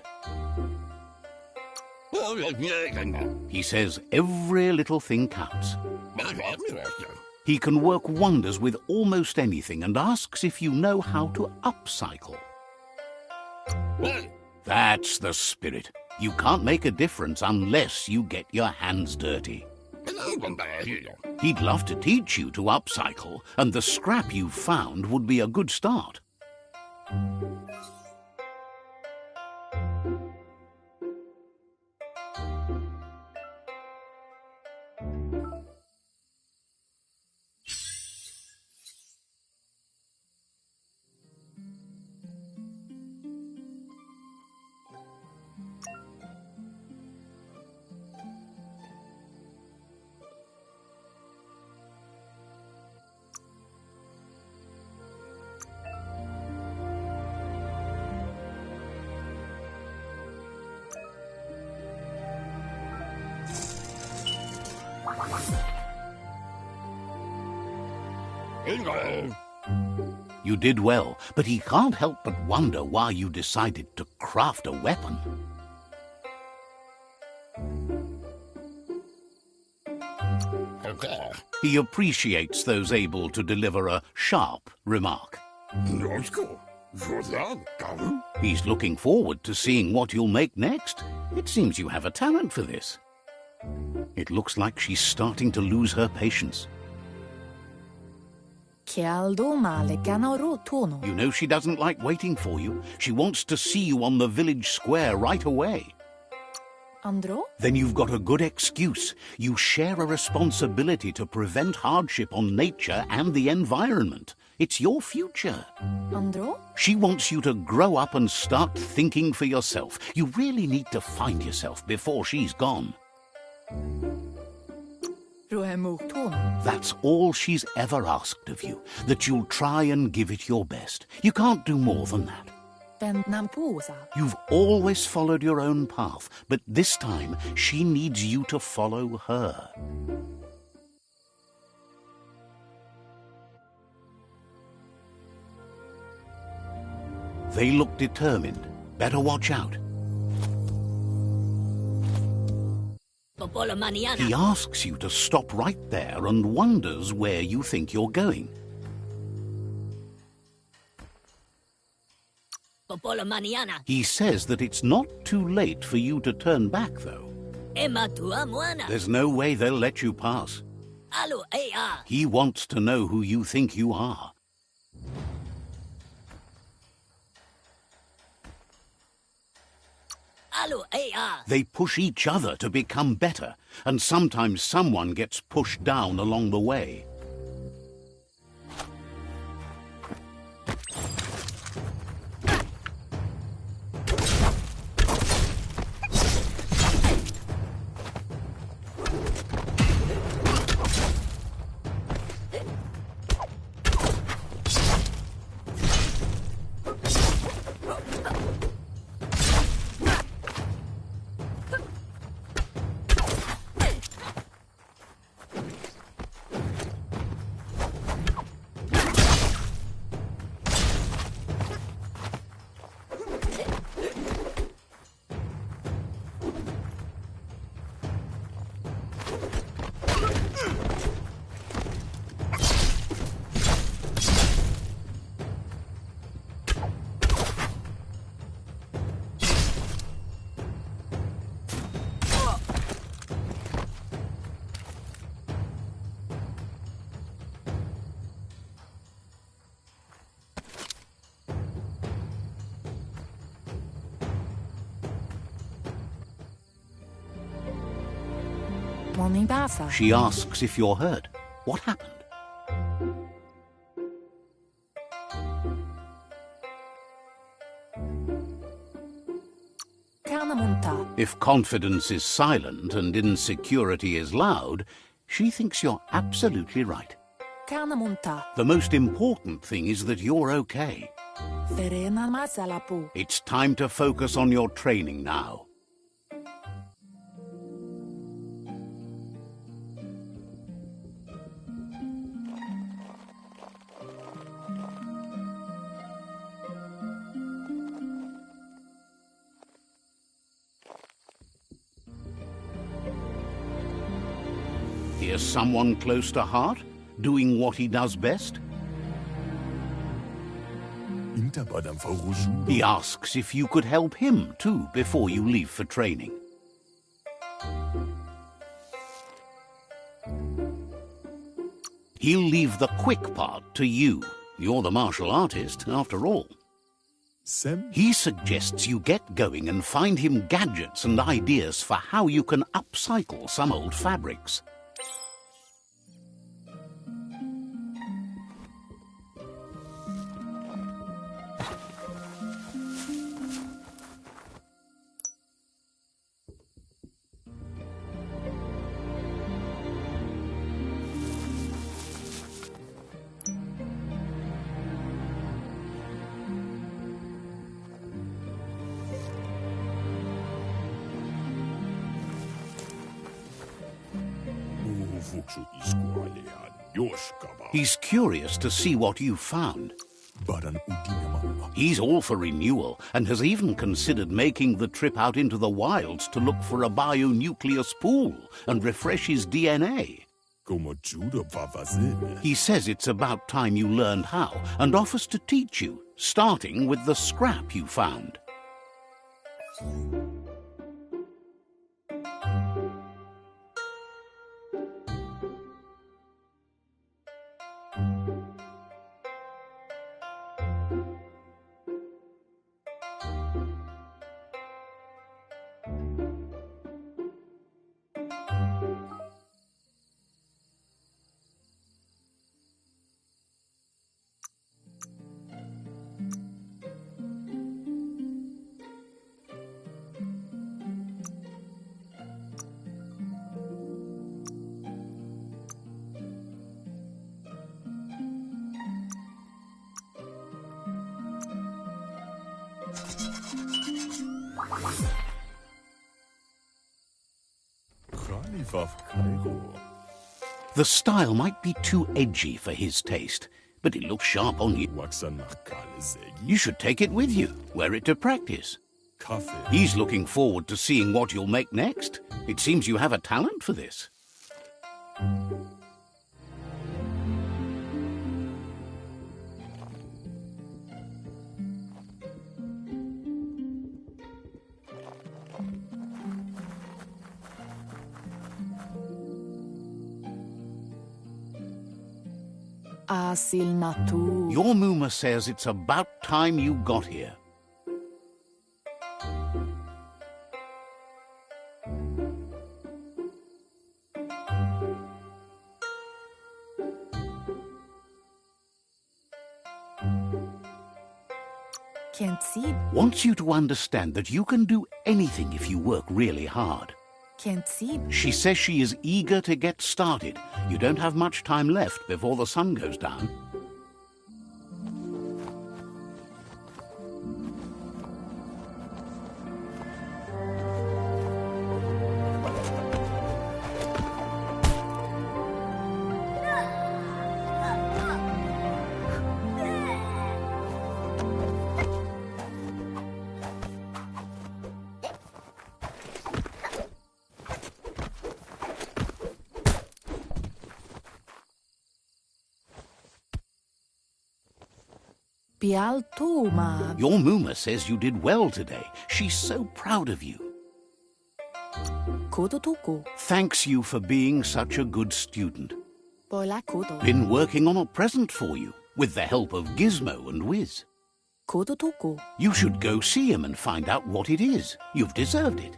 He says every little thing counts. He can work wonders with almost anything and asks if you know how to upcycle. That's the spirit. You can't make a difference unless you get your hands dirty. He'd love to teach you to upcycle, and the scrap you found would be a good start. You did well, but he can't help but wonder why you decided to craft a weapon. He appreciates those able to deliver a sharp remark. He's looking forward to seeing what you'll make next. It seems you have a talent for this. It looks like she's starting to lose her patience. You know she doesn't like waiting for you. She wants to see you on the village square right away. Then you've got a good excuse. You share a responsibility to prevent hardship on nature and the environment. It's your future. She wants you to grow up and start thinking for yourself. You really need to find yourself before she's gone. That's all she's ever asked of you, that you'll try and give it your best. You can't do more than that. You've always followed your own path, but this time she needs you to follow her. They look determined. Better watch out. Popola Maniana. He asks you to stop right there and wonders where you think you're going. Popola Maniana. He says that it's not too late for you to turn back, though. Emma tua moana. There's no way they'll let you pass. Alo ea. He wants to know who you think you are. Alo ea. They push each other to become better, and sometimes someone gets pushed down along the way. She asks if you're hurt. What happened? If confidence is silent and insecurity is loud, she thinks you're absolutely right. The most important thing is that you're okay. It's time to focus on your training now. Here's someone close to heart, doing what he does best. He asks if you could help him too before you leave for training. He'll leave the quick part to you. You're the martial artist, after all. He suggests you get going and find him gadgets and ideas for how you can upcycle some old fabrics. He's curious to see what you've found. He's all for renewal and has even considered making the trip out into the wilds to look for a bionucleus pool and refresh his DNA. He says it's about time you learned how and offers to teach you, starting with the scrap you found. The style might be too edgy for his taste, but it looks sharp on you. You should take it with you, wear it to practice. Coffee. He's looking forward to seeing what you'll make next. It seems you have a talent for this. Asil natu. Your Mooma says it's about time you got here. Can't see. Wants you to understand that you can do anything if you work really hard. Can't see. She says she is eager to get started. You don't have much time left before the sun goes down. Pial tu, ma. Your Mooma says you did well today. She's so proud of you. Kodo tuku. Thanks you for being such a good student. Bola kodo. Been working on a present for you, with the help of Gizmo and Wiz. Kodo tuku. You should go see him and find out what it is. You've deserved it.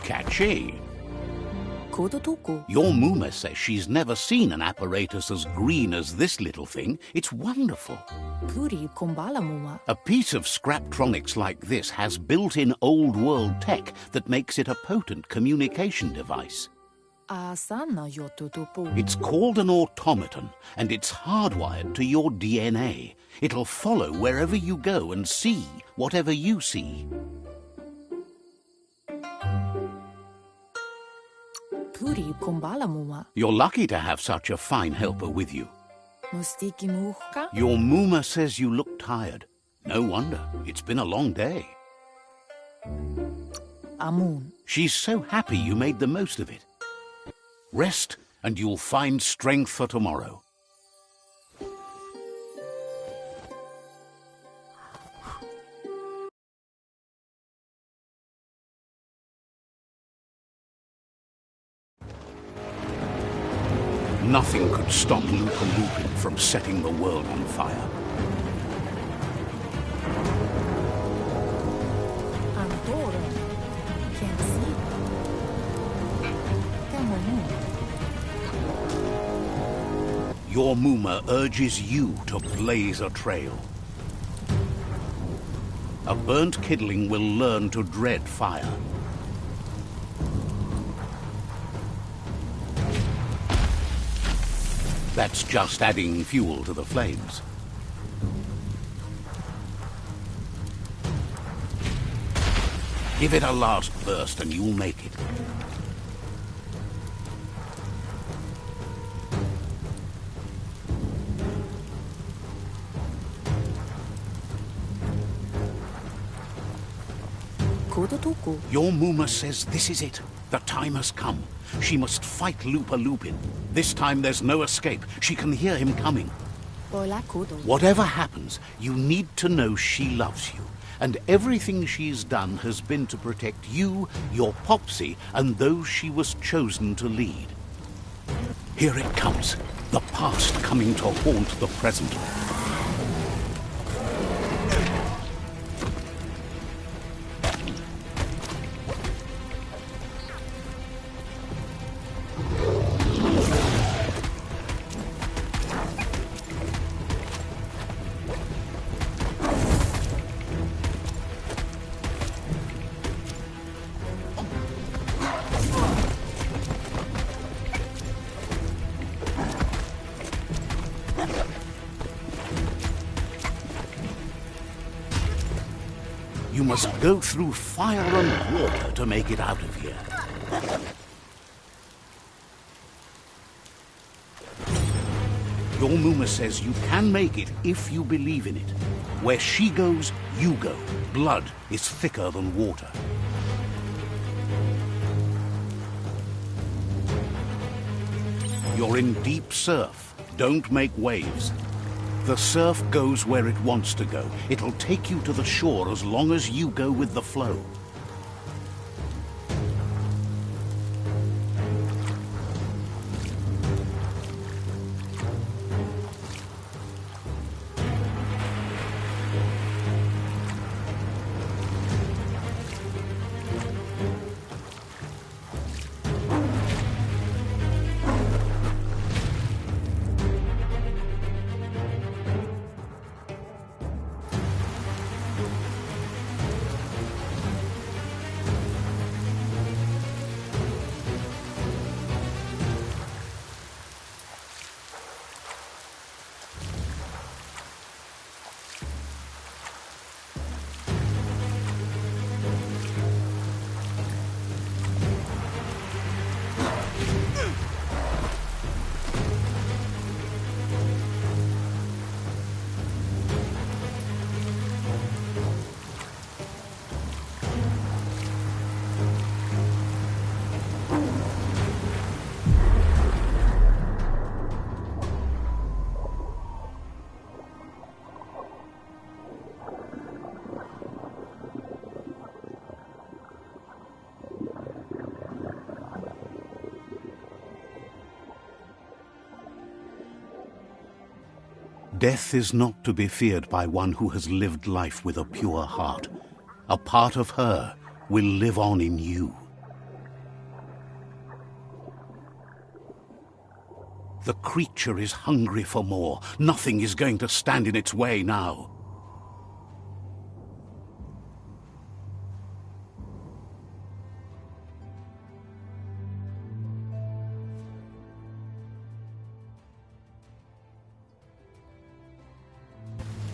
Catchy. Kodo tuku. Your Mooma says she's never seen an apparatus as green as this little thing. It's wonderful. Puri kumbala muma. A piece of Scraptronics like this has built-in old-world tech that makes it a potent communication device. Asana yotutupu. It's called an automaton, and it's hardwired to your DNA. It'll follow wherever you go and see whatever you see. Puri kumbala muma. You're lucky to have such a fine helper with you. Mustiki muhka. Your Mooma says you look tired. No wonder. It's been a long day. Amun. She's so happy you made the most of it. Rest, and you'll find strength for tomorrow. Nothing could stop Lupa Lupin from setting the world on fire. Antoro. Can't see. Kamomu. Your Mooma urges you to blaze a trail. A burnt kidling will learn to dread fire. That's just adding fuel to the flames. Give it a last burst and you'll make it. Kodo tuku. Your Mooma says this is it. The time has come. She must fight Lupa Lupin. This time there's no escape. She can hear him coming. Bola kodo. Whatever happens, you need to know she loves you. And everything she's done has been to protect you, your Popsy, and those she was chosen to lead. Here it comes. The past coming to haunt the present. must go through fire and water to make it out of here. Your Muma says you can make it if you believe in it. Where she goes, you go. Blood is thicker than water. You're in deep surf. Don't make waves. The surf goes where it wants to go. It'll take you to the shore as long as you go with the flow. Death is not to be feared by one who has lived life with a pure heart. A part of her will live on in you. The creature is hungry for more. Nothing is going to stand in its way now.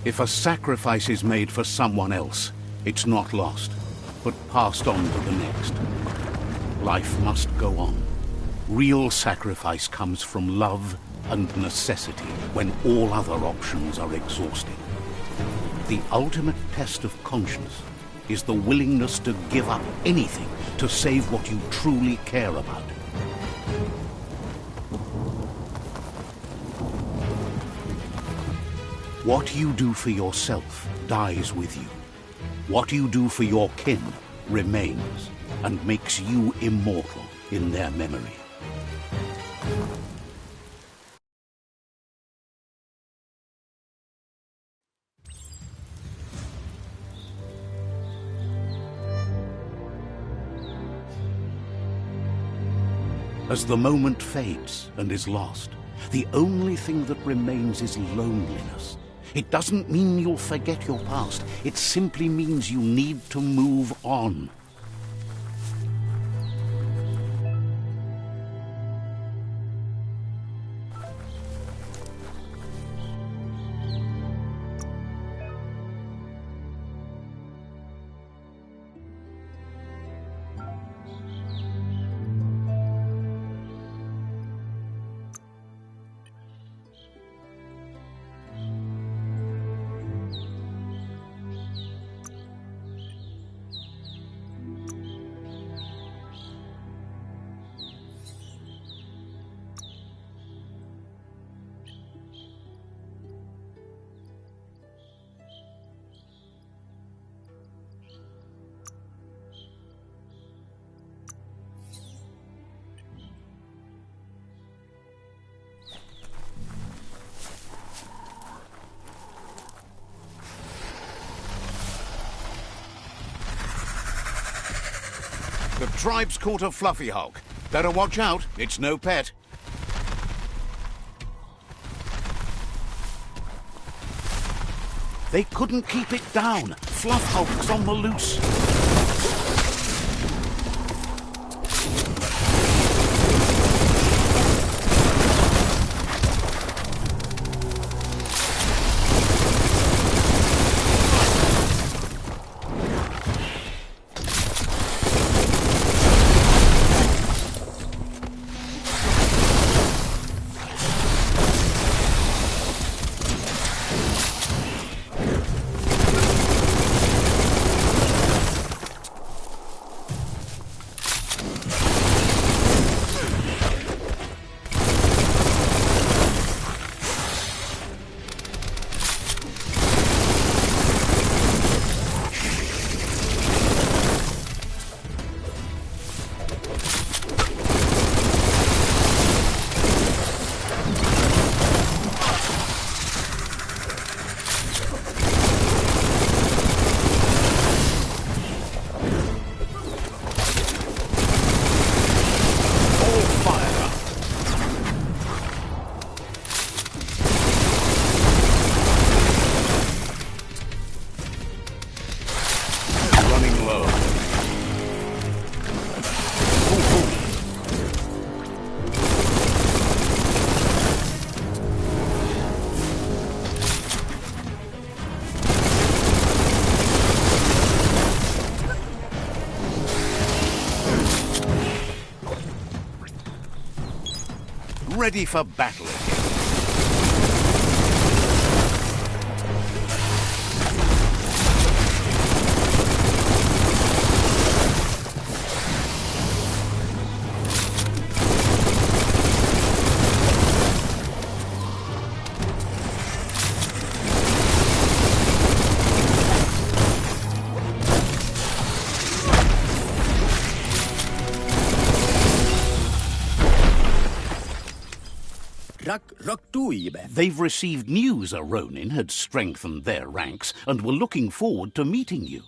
If a sacrifice is made for someone else, it's not lost, but passed on to the next. Life must go on. Real sacrifice comes from love and necessity when all other options are exhausted. The ultimate test of conscience is the willingness to give up anything to save what you truly care about. What you do for yourself dies with you. What you do for your kin remains and makes you immortal in their memory. As the moment fades and is lost, the only thing that remains is loneliness. It doesn't mean you'll forget your past. It simply means you need to move on. The tribe's caught a fluffy hulk. Better watch out, it's no pet. They couldn't keep it down. Fluff Hulk's on the loose. ready for battle again. They've received news a Ronin had strengthened their ranks and were looking forward to meeting you.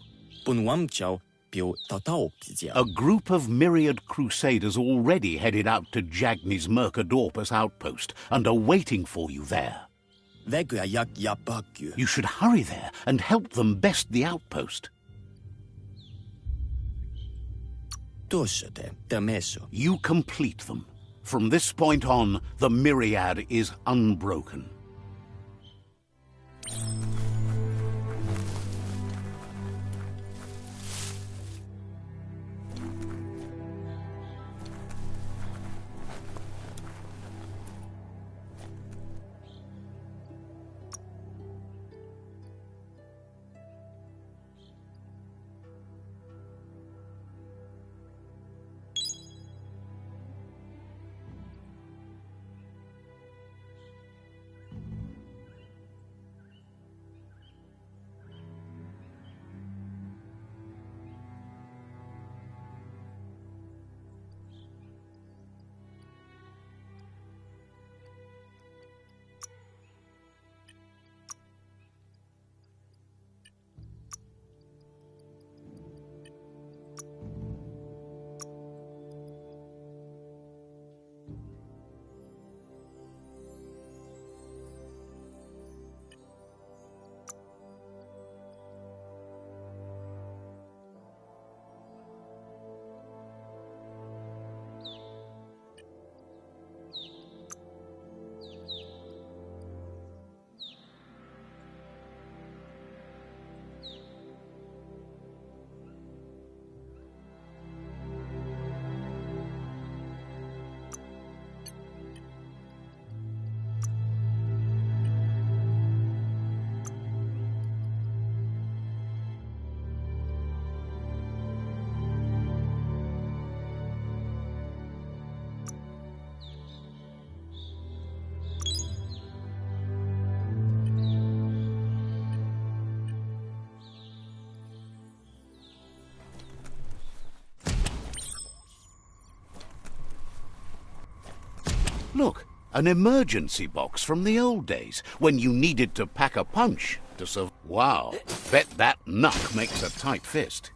A group of myriad crusaders already headed out to Jagni's Mercadorpus outpost and are waiting for you there. You should hurry there and help them best the outpost. You complete them. From this point on, the myriad is unbroken. Look, an emergency box from the old days, when you needed to pack a punch to survive. Wow, bet that knuck makes a tight fist.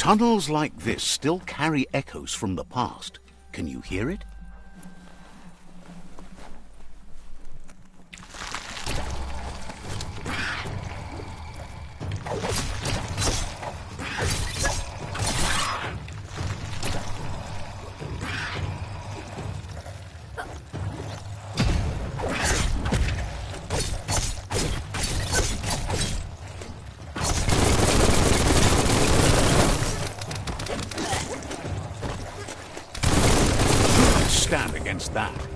Tunnels like this still carry echoes from the past. Can you hear it? Stand against that.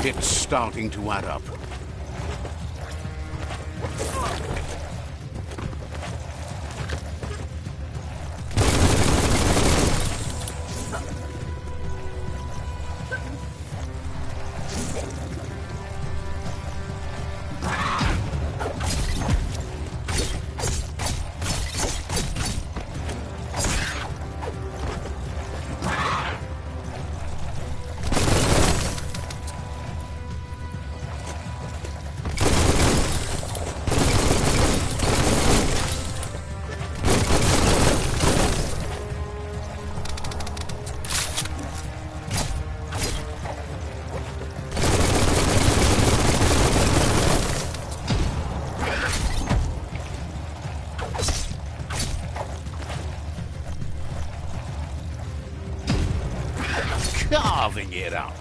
It's starting to add up. Carving it out.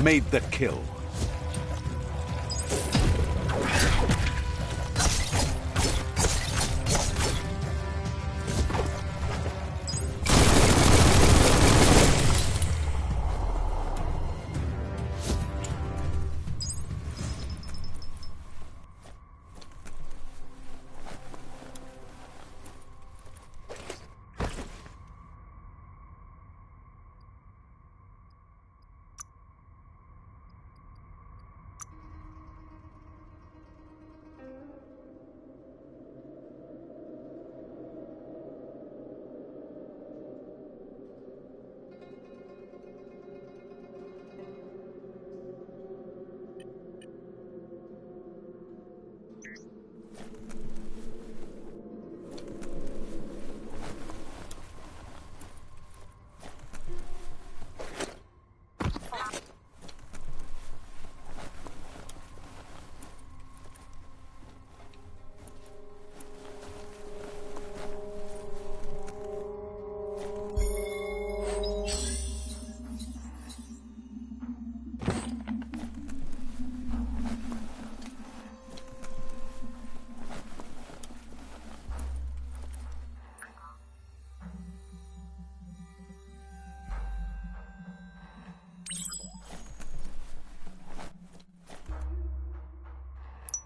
Made the kill.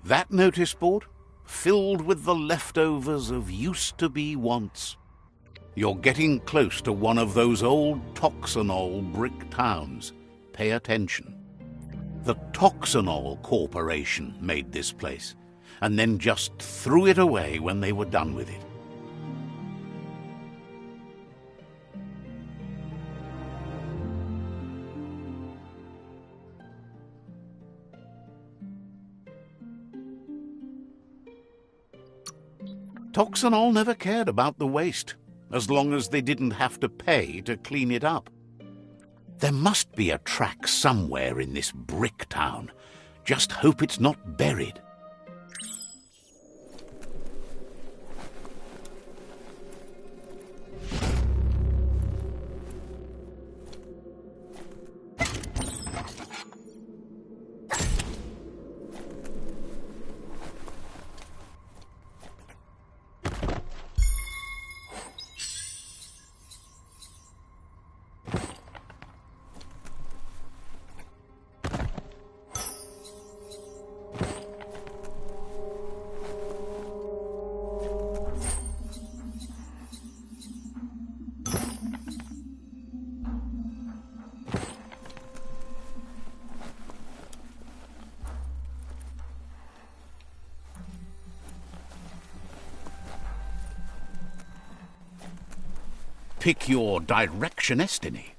That notice board? Filled with the leftovers of used-to-be wants. You're getting close to one of those old Toxanol brick towns. Pay attention. The Toxanol Corporation made this place, and then just threw it away when they were done with it. Toxanol never cared about the waste, as long as they didn't have to pay to clean it up. There must be a track somewhere in this brick town. Just hope it's not buried. pick your direction destiny.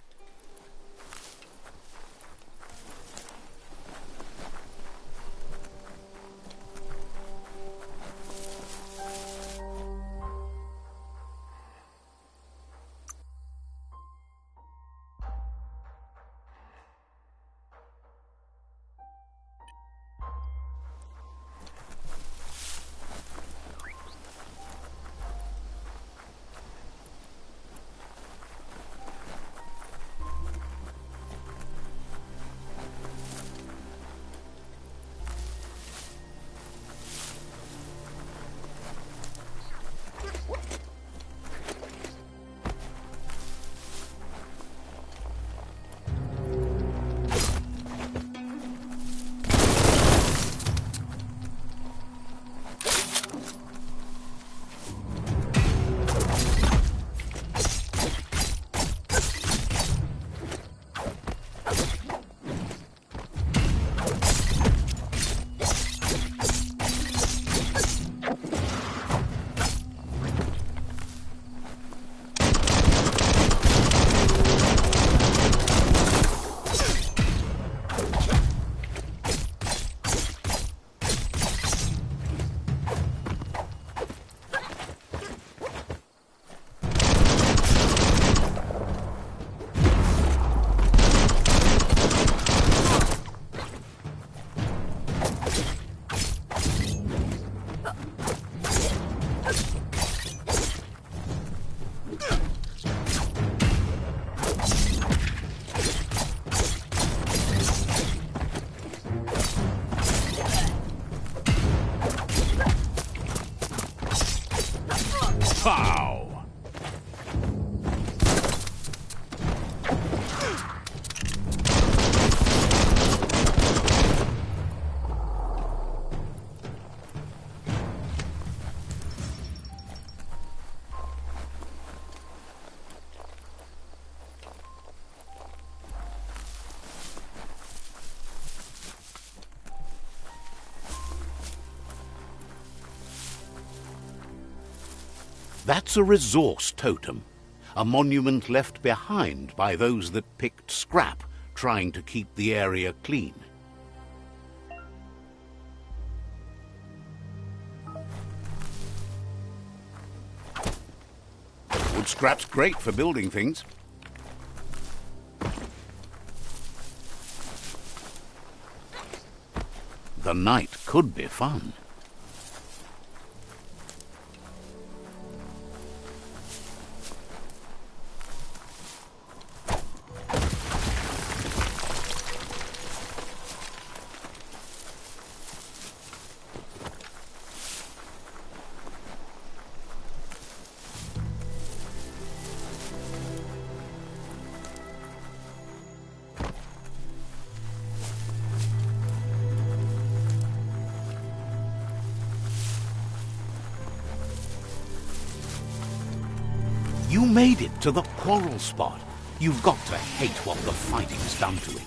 Pow! That's a resource totem, a monument left behind by those that picked scrap, trying to keep the area clean. Wood scrap's great for building things. The night could be fun. You made it to the quarrel spot. You've got to hate what the fighting's done to it.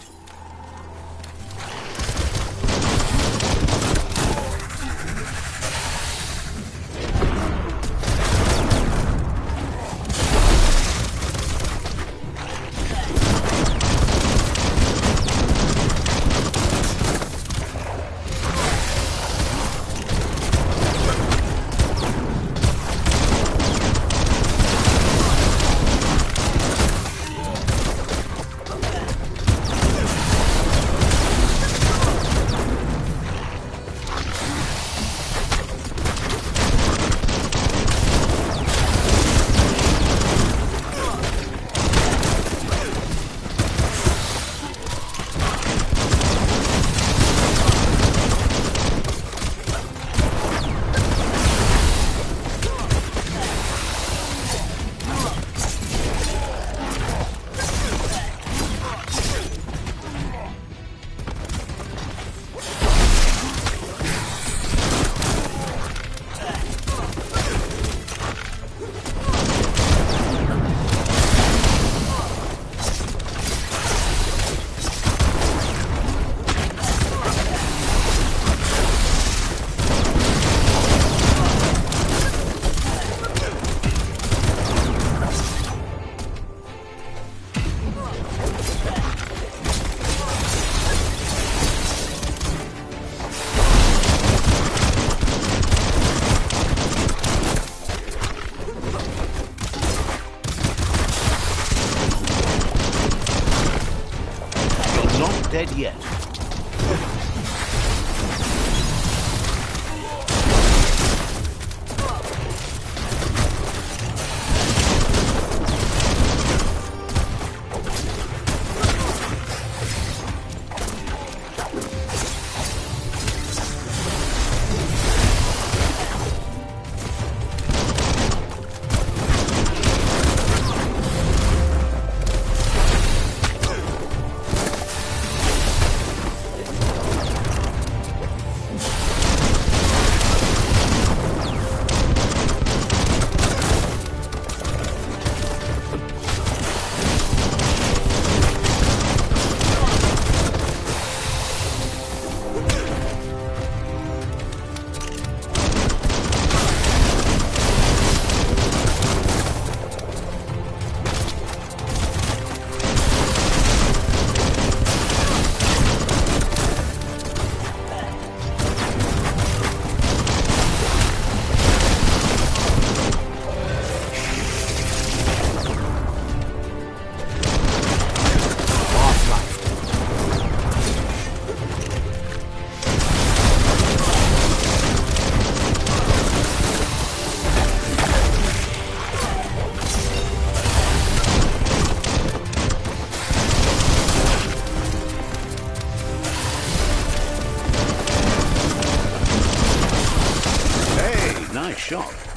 Nice shot.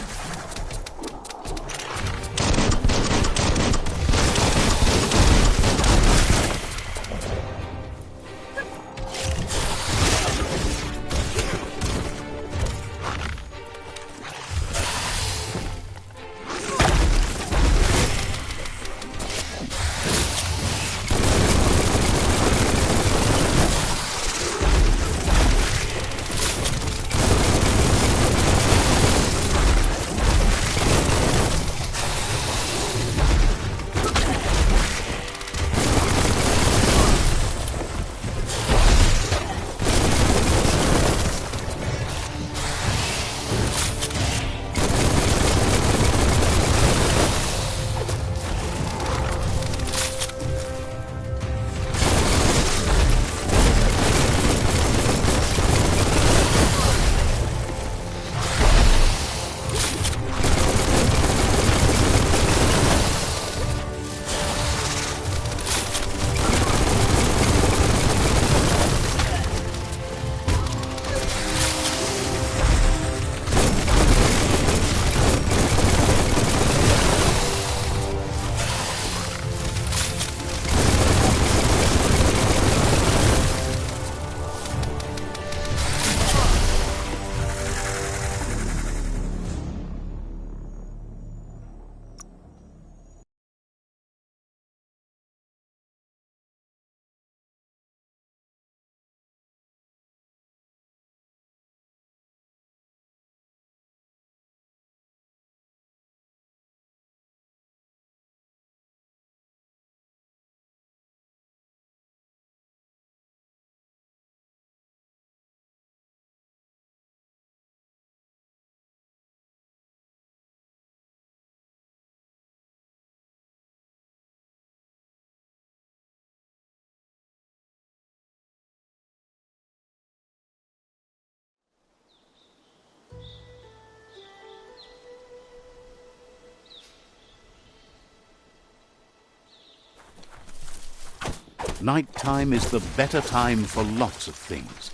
Nighttime is the better time for lots of things.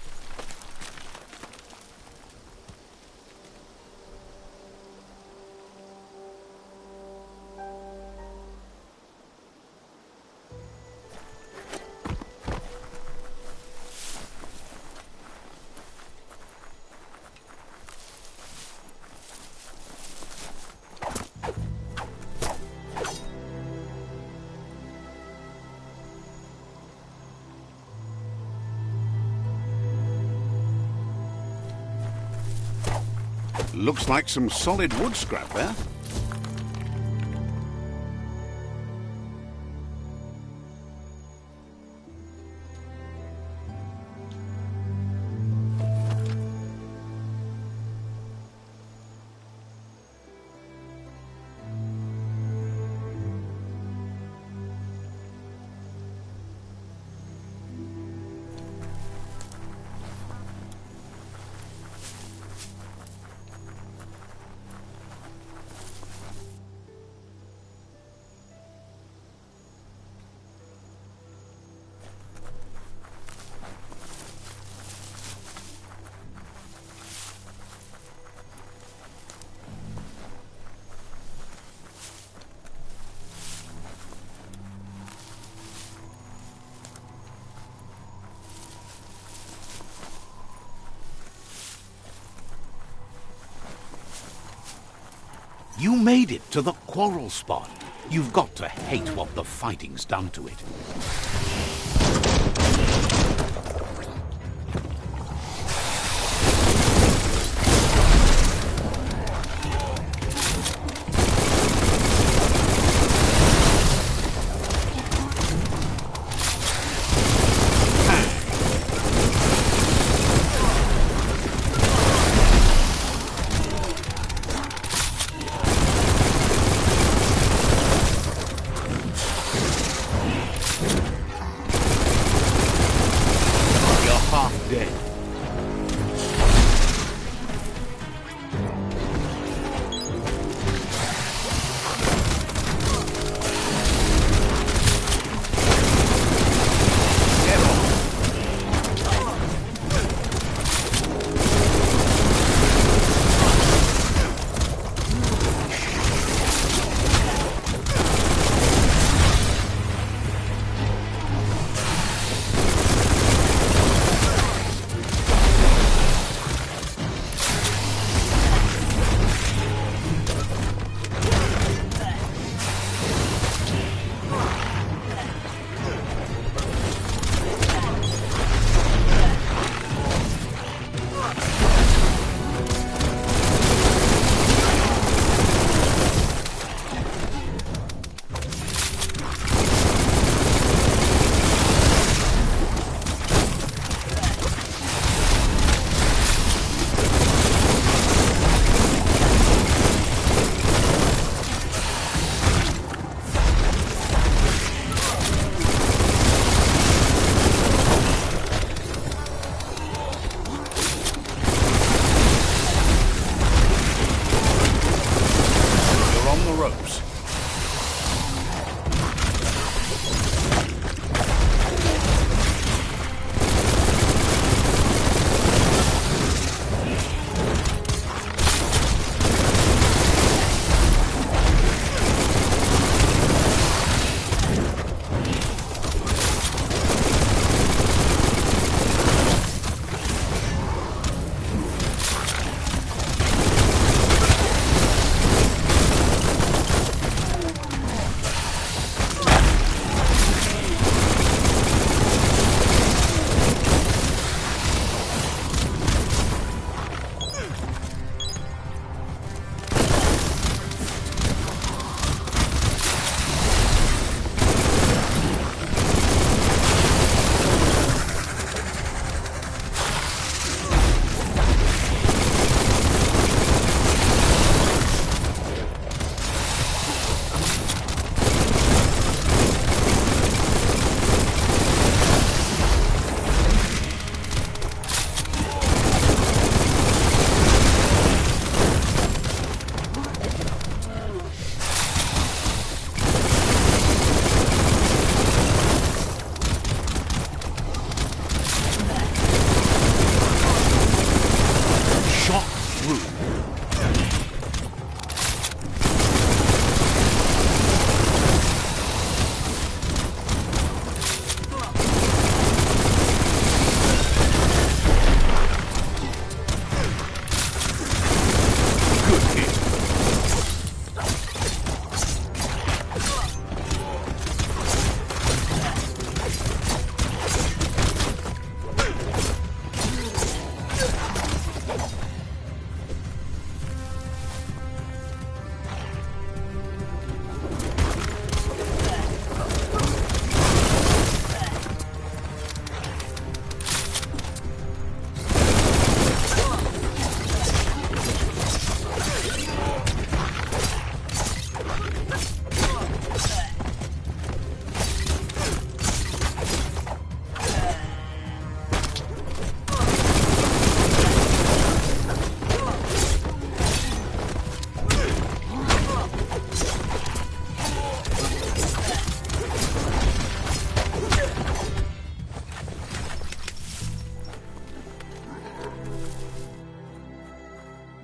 Looks like some solid wood scrap there. You made it to the quarrel spot. You've got to hate what the fighting's done to it.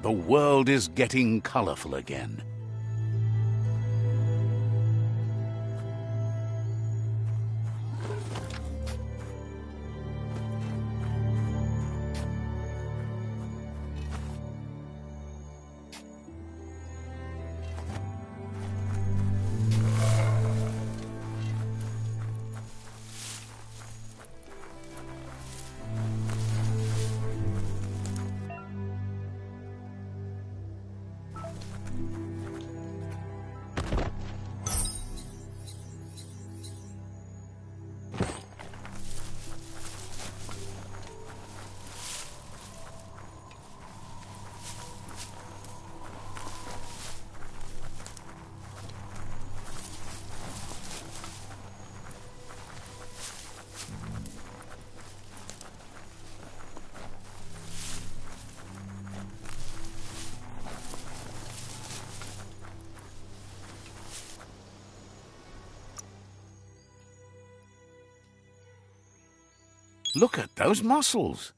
The world is getting colorful again. Look at those muscles.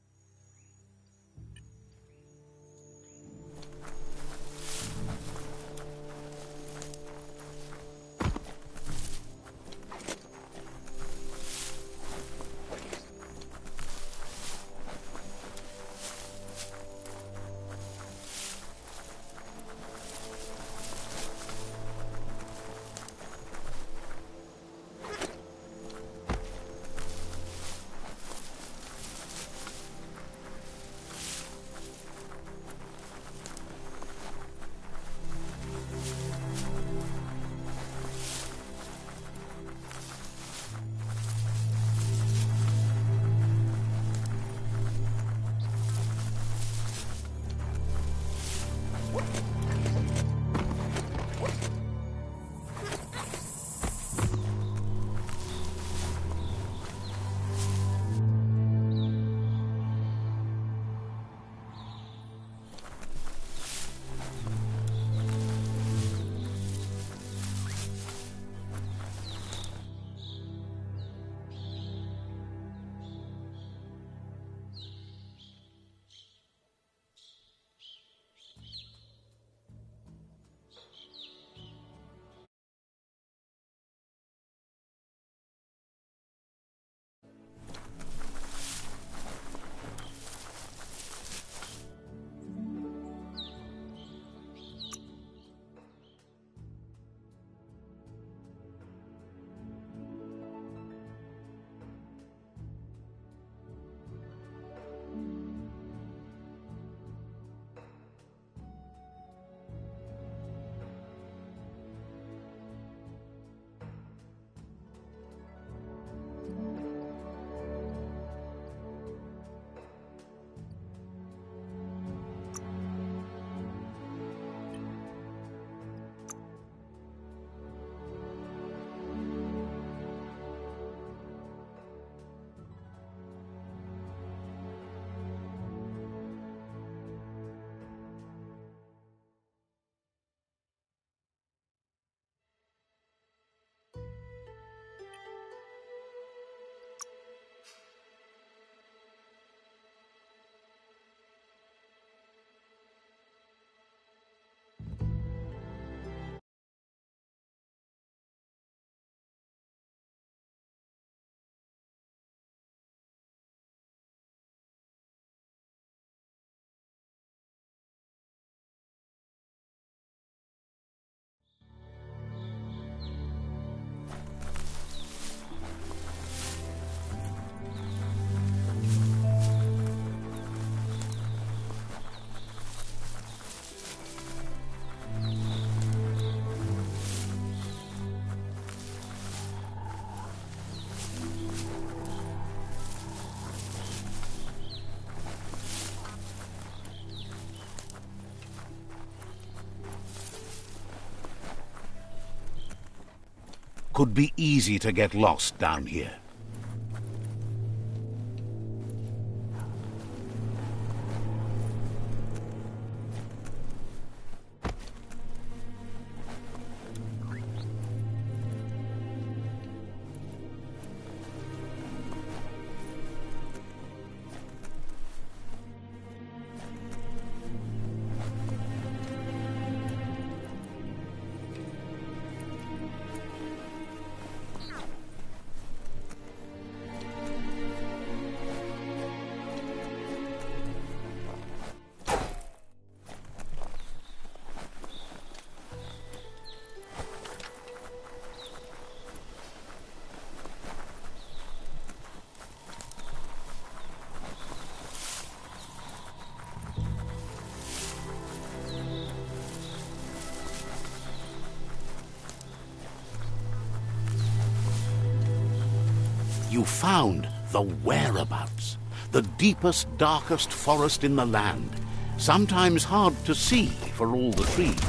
Could be easy to get lost down here. You found the whereabouts, the deepest, darkest forest in the land, sometimes hard to see for all the trees.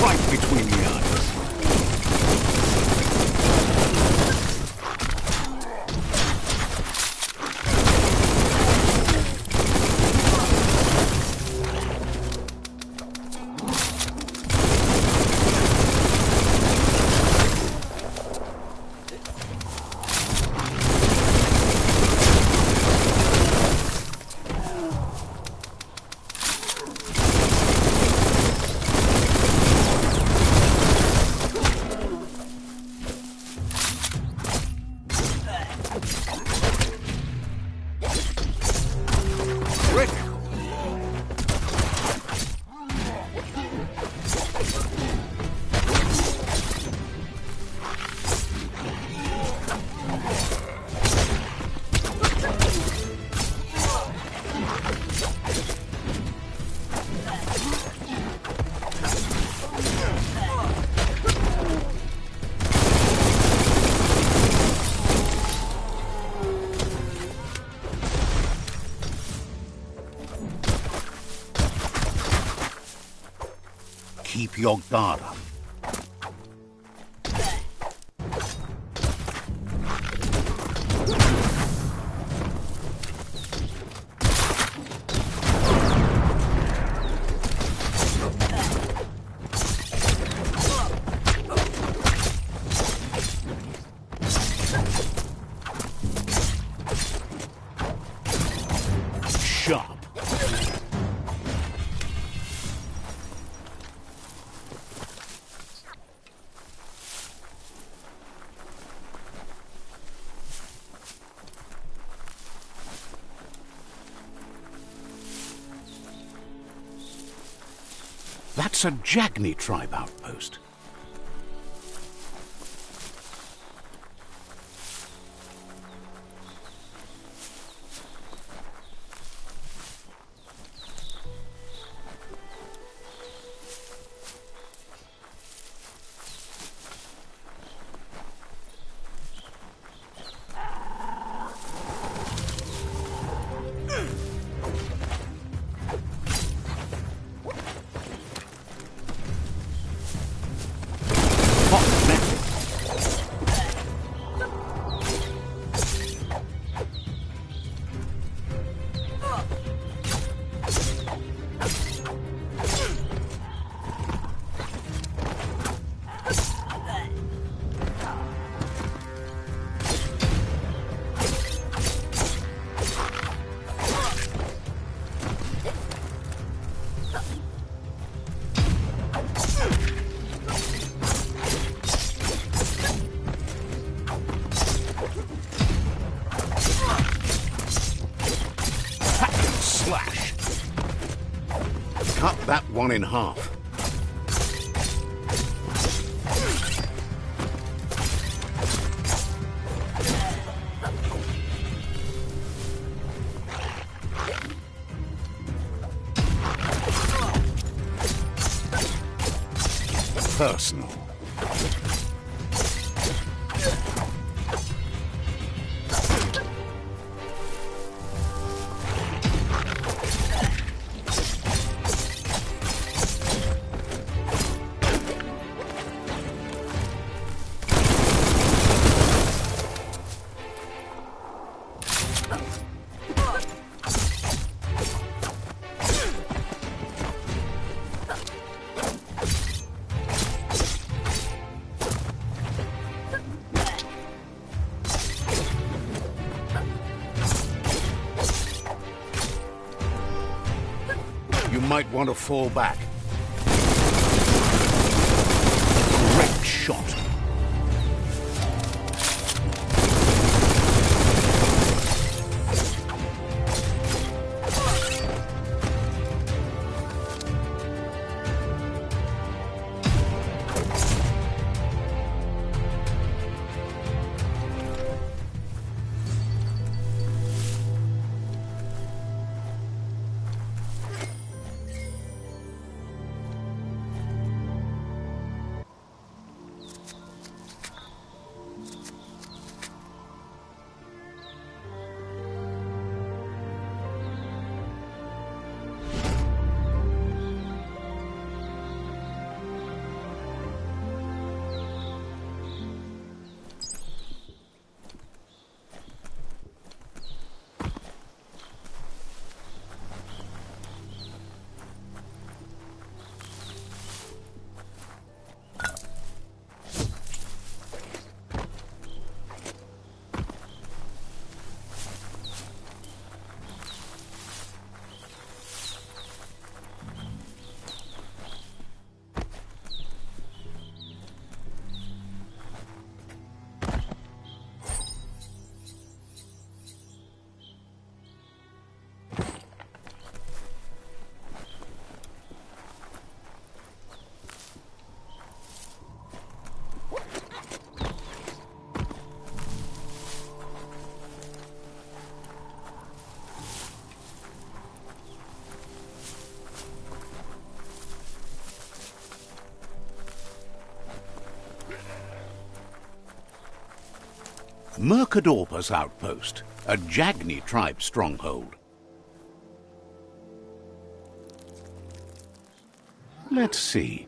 Right between the eyes. Rick! Keep your guard up. Sharp. That's a Jagni tribe outpost. Hot method. Slash. Cut that one in half. Personal. You might want to fall back. Great shot. Mercadorpus Outpost, a Jagni tribe stronghold. Let's see.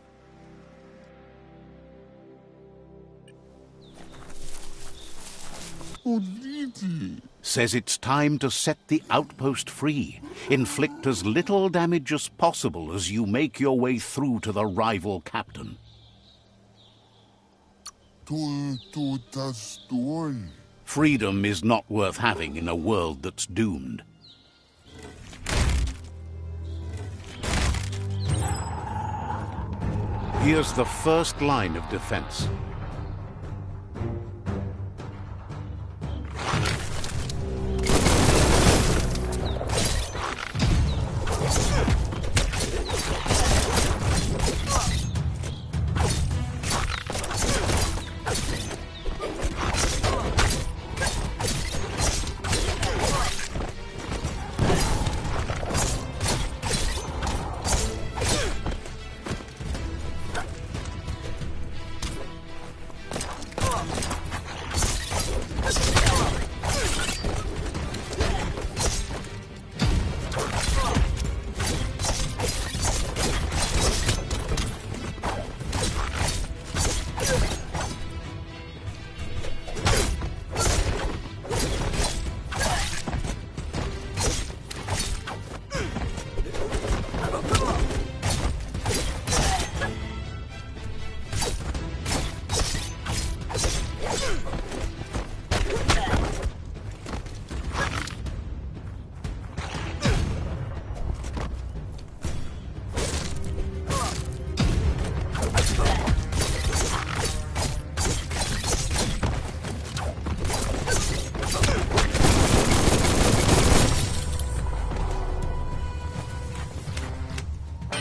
Says it's time to set the outpost free. Inflict as little damage as possible as you make your way through to the rival captain. Freedom is not worth having in a world that's doomed. Here's the first line of defense.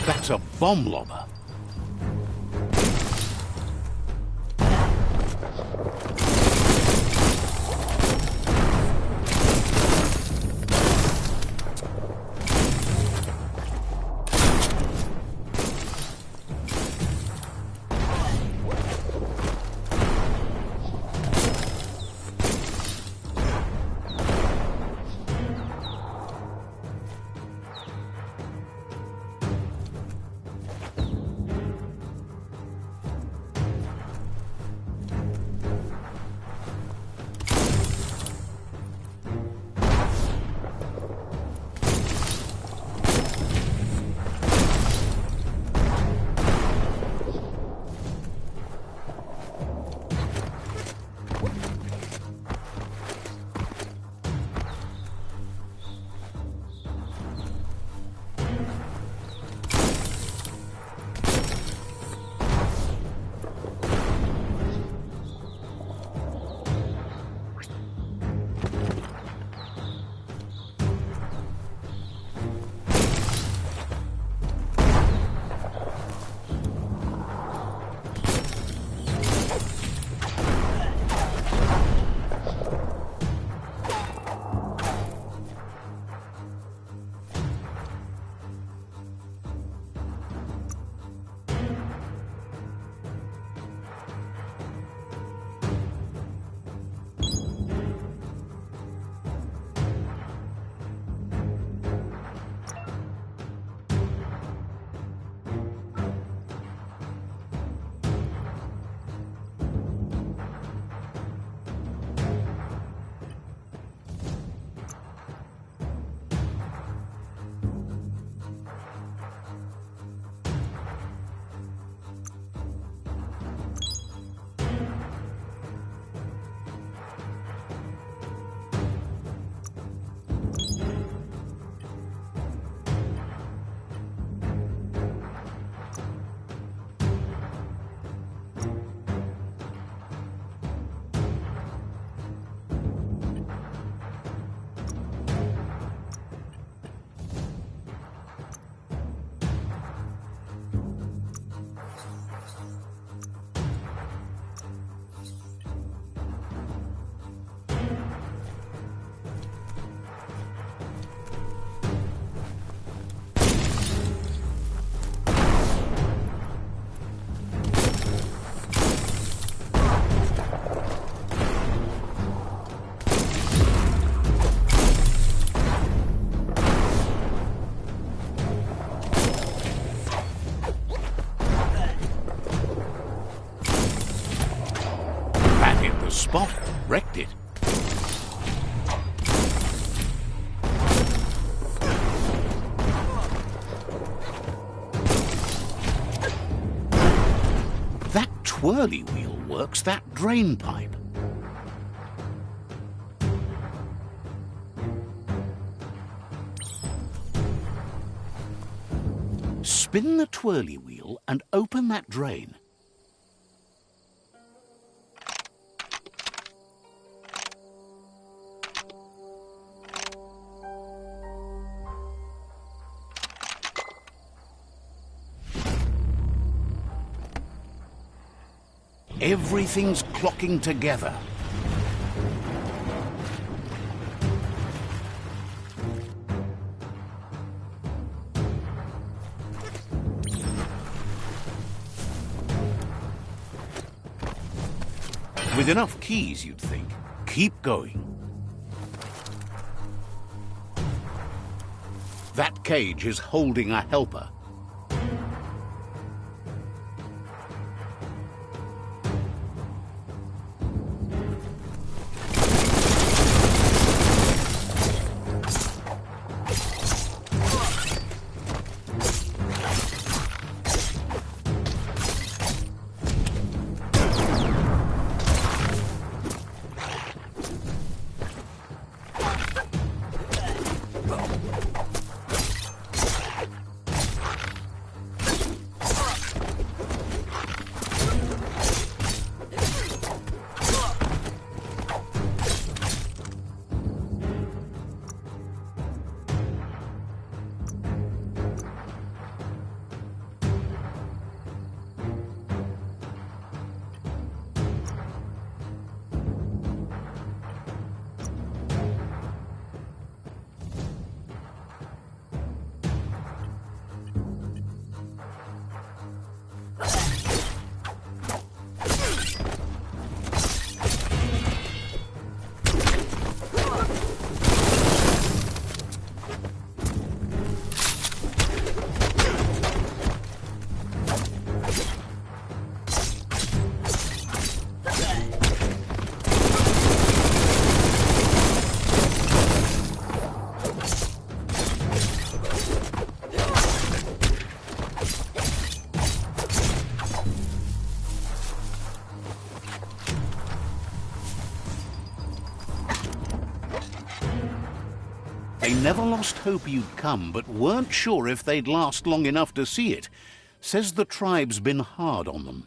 That's a bomb lobber. hit the spot, wrecked it. That twirly wheel works that drain pipe. Spin the twirly wheel and open that drain. Everything's clocking together. With enough keys, you'd think. Keep going. That cage is holding a helper. They never lost hope you'd come, but weren't sure if they'd last long enough to see it. Says the tribe's been hard on them.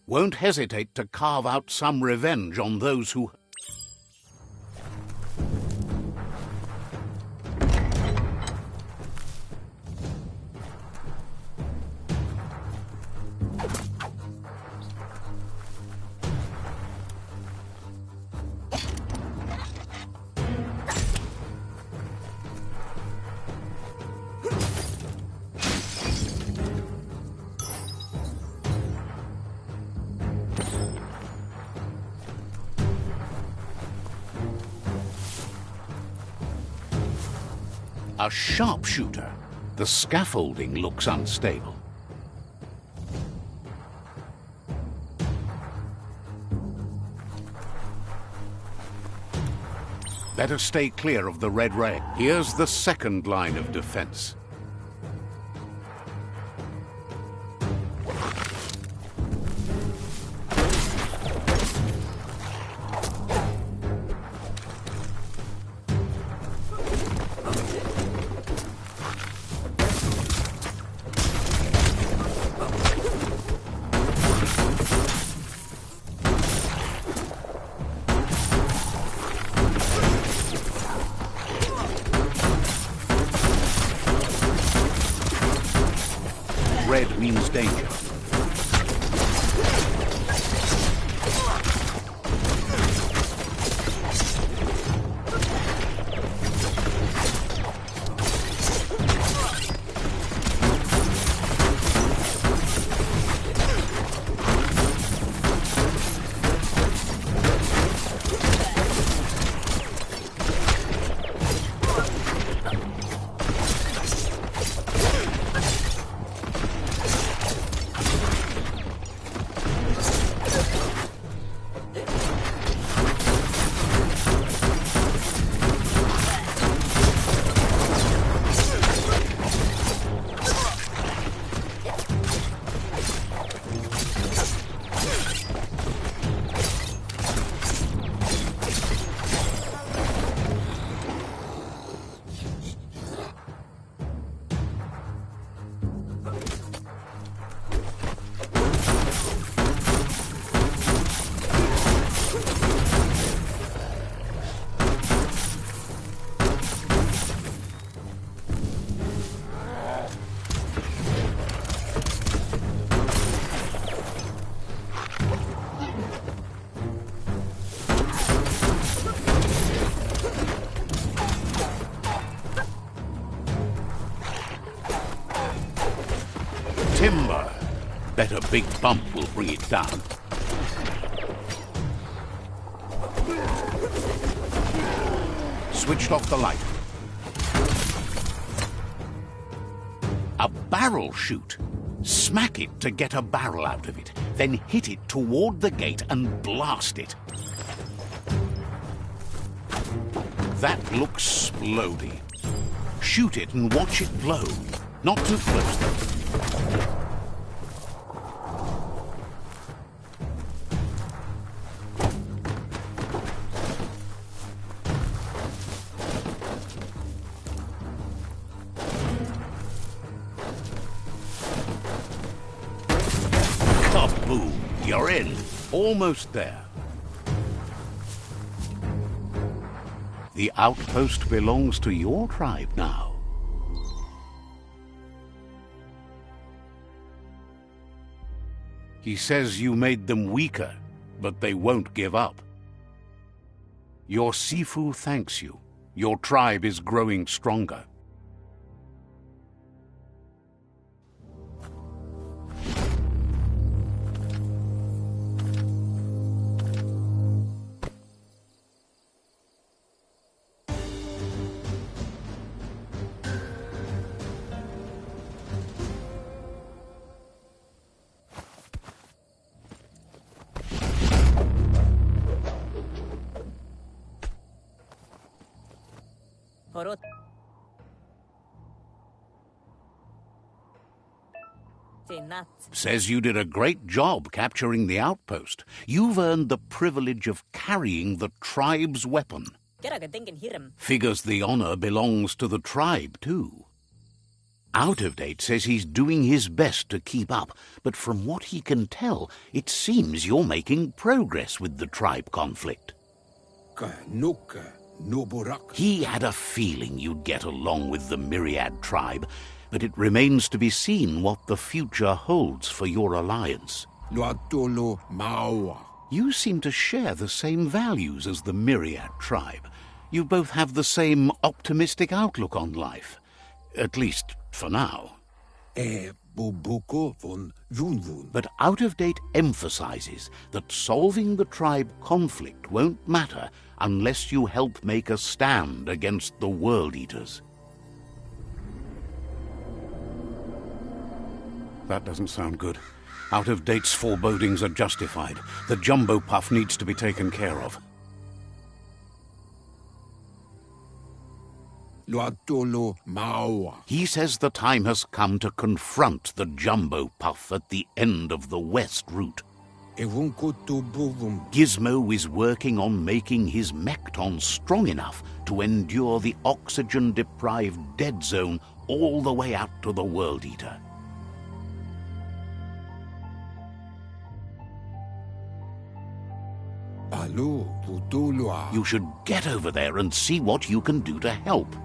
Won't hesitate to carve out some revenge on those who... A sharpshooter. The scaffolding looks unstable. Better stay clear of the red ray. Here's the second line of defense. Red means danger. Bet a big bump will bring it down. Switched off the light. A barrel shoot. Smack it to get a barrel out of it. Then hit it toward the gate and blast it. That looks splody. Shoot it and watch it blow. Not too close, though. Kaboom! You're in. Almost there. The outpost belongs to your tribe now. He says you made them weaker, but they won't give up. Your Sifu thanks you. Your tribe is growing stronger. Horot. Tenat. Says you did a great job capturing the outpost. You've earned the privilege of carrying the tribe's weapon. Keragadingen hiram. Figures the honor belongs to the tribe, too. Out of Date says he's doing his best to keep up, but from what he can tell, it seems you're making progress with the tribe conflict. He had a feeling you'd get along with the Myriad tribe, but it remains to be seen what the future holds for your alliance. You seem to share the same values as the Myriad tribe. You both have the same optimistic outlook on life. At least, for now. But Out of Date emphasizes that solving the tribe conflict won't matter unless you help make a stand against the World Eaters. That doesn't sound good. Out of Date's forebodings are justified. The jumbo puff needs to be taken care of. He says the time has come to confront the jumbo puff at the end of the west route. Gizmo is working on making his Mekton strong enough to endure the oxygen-deprived dead zone all the way out to the World Eater. You should get over there and see what you can do to help.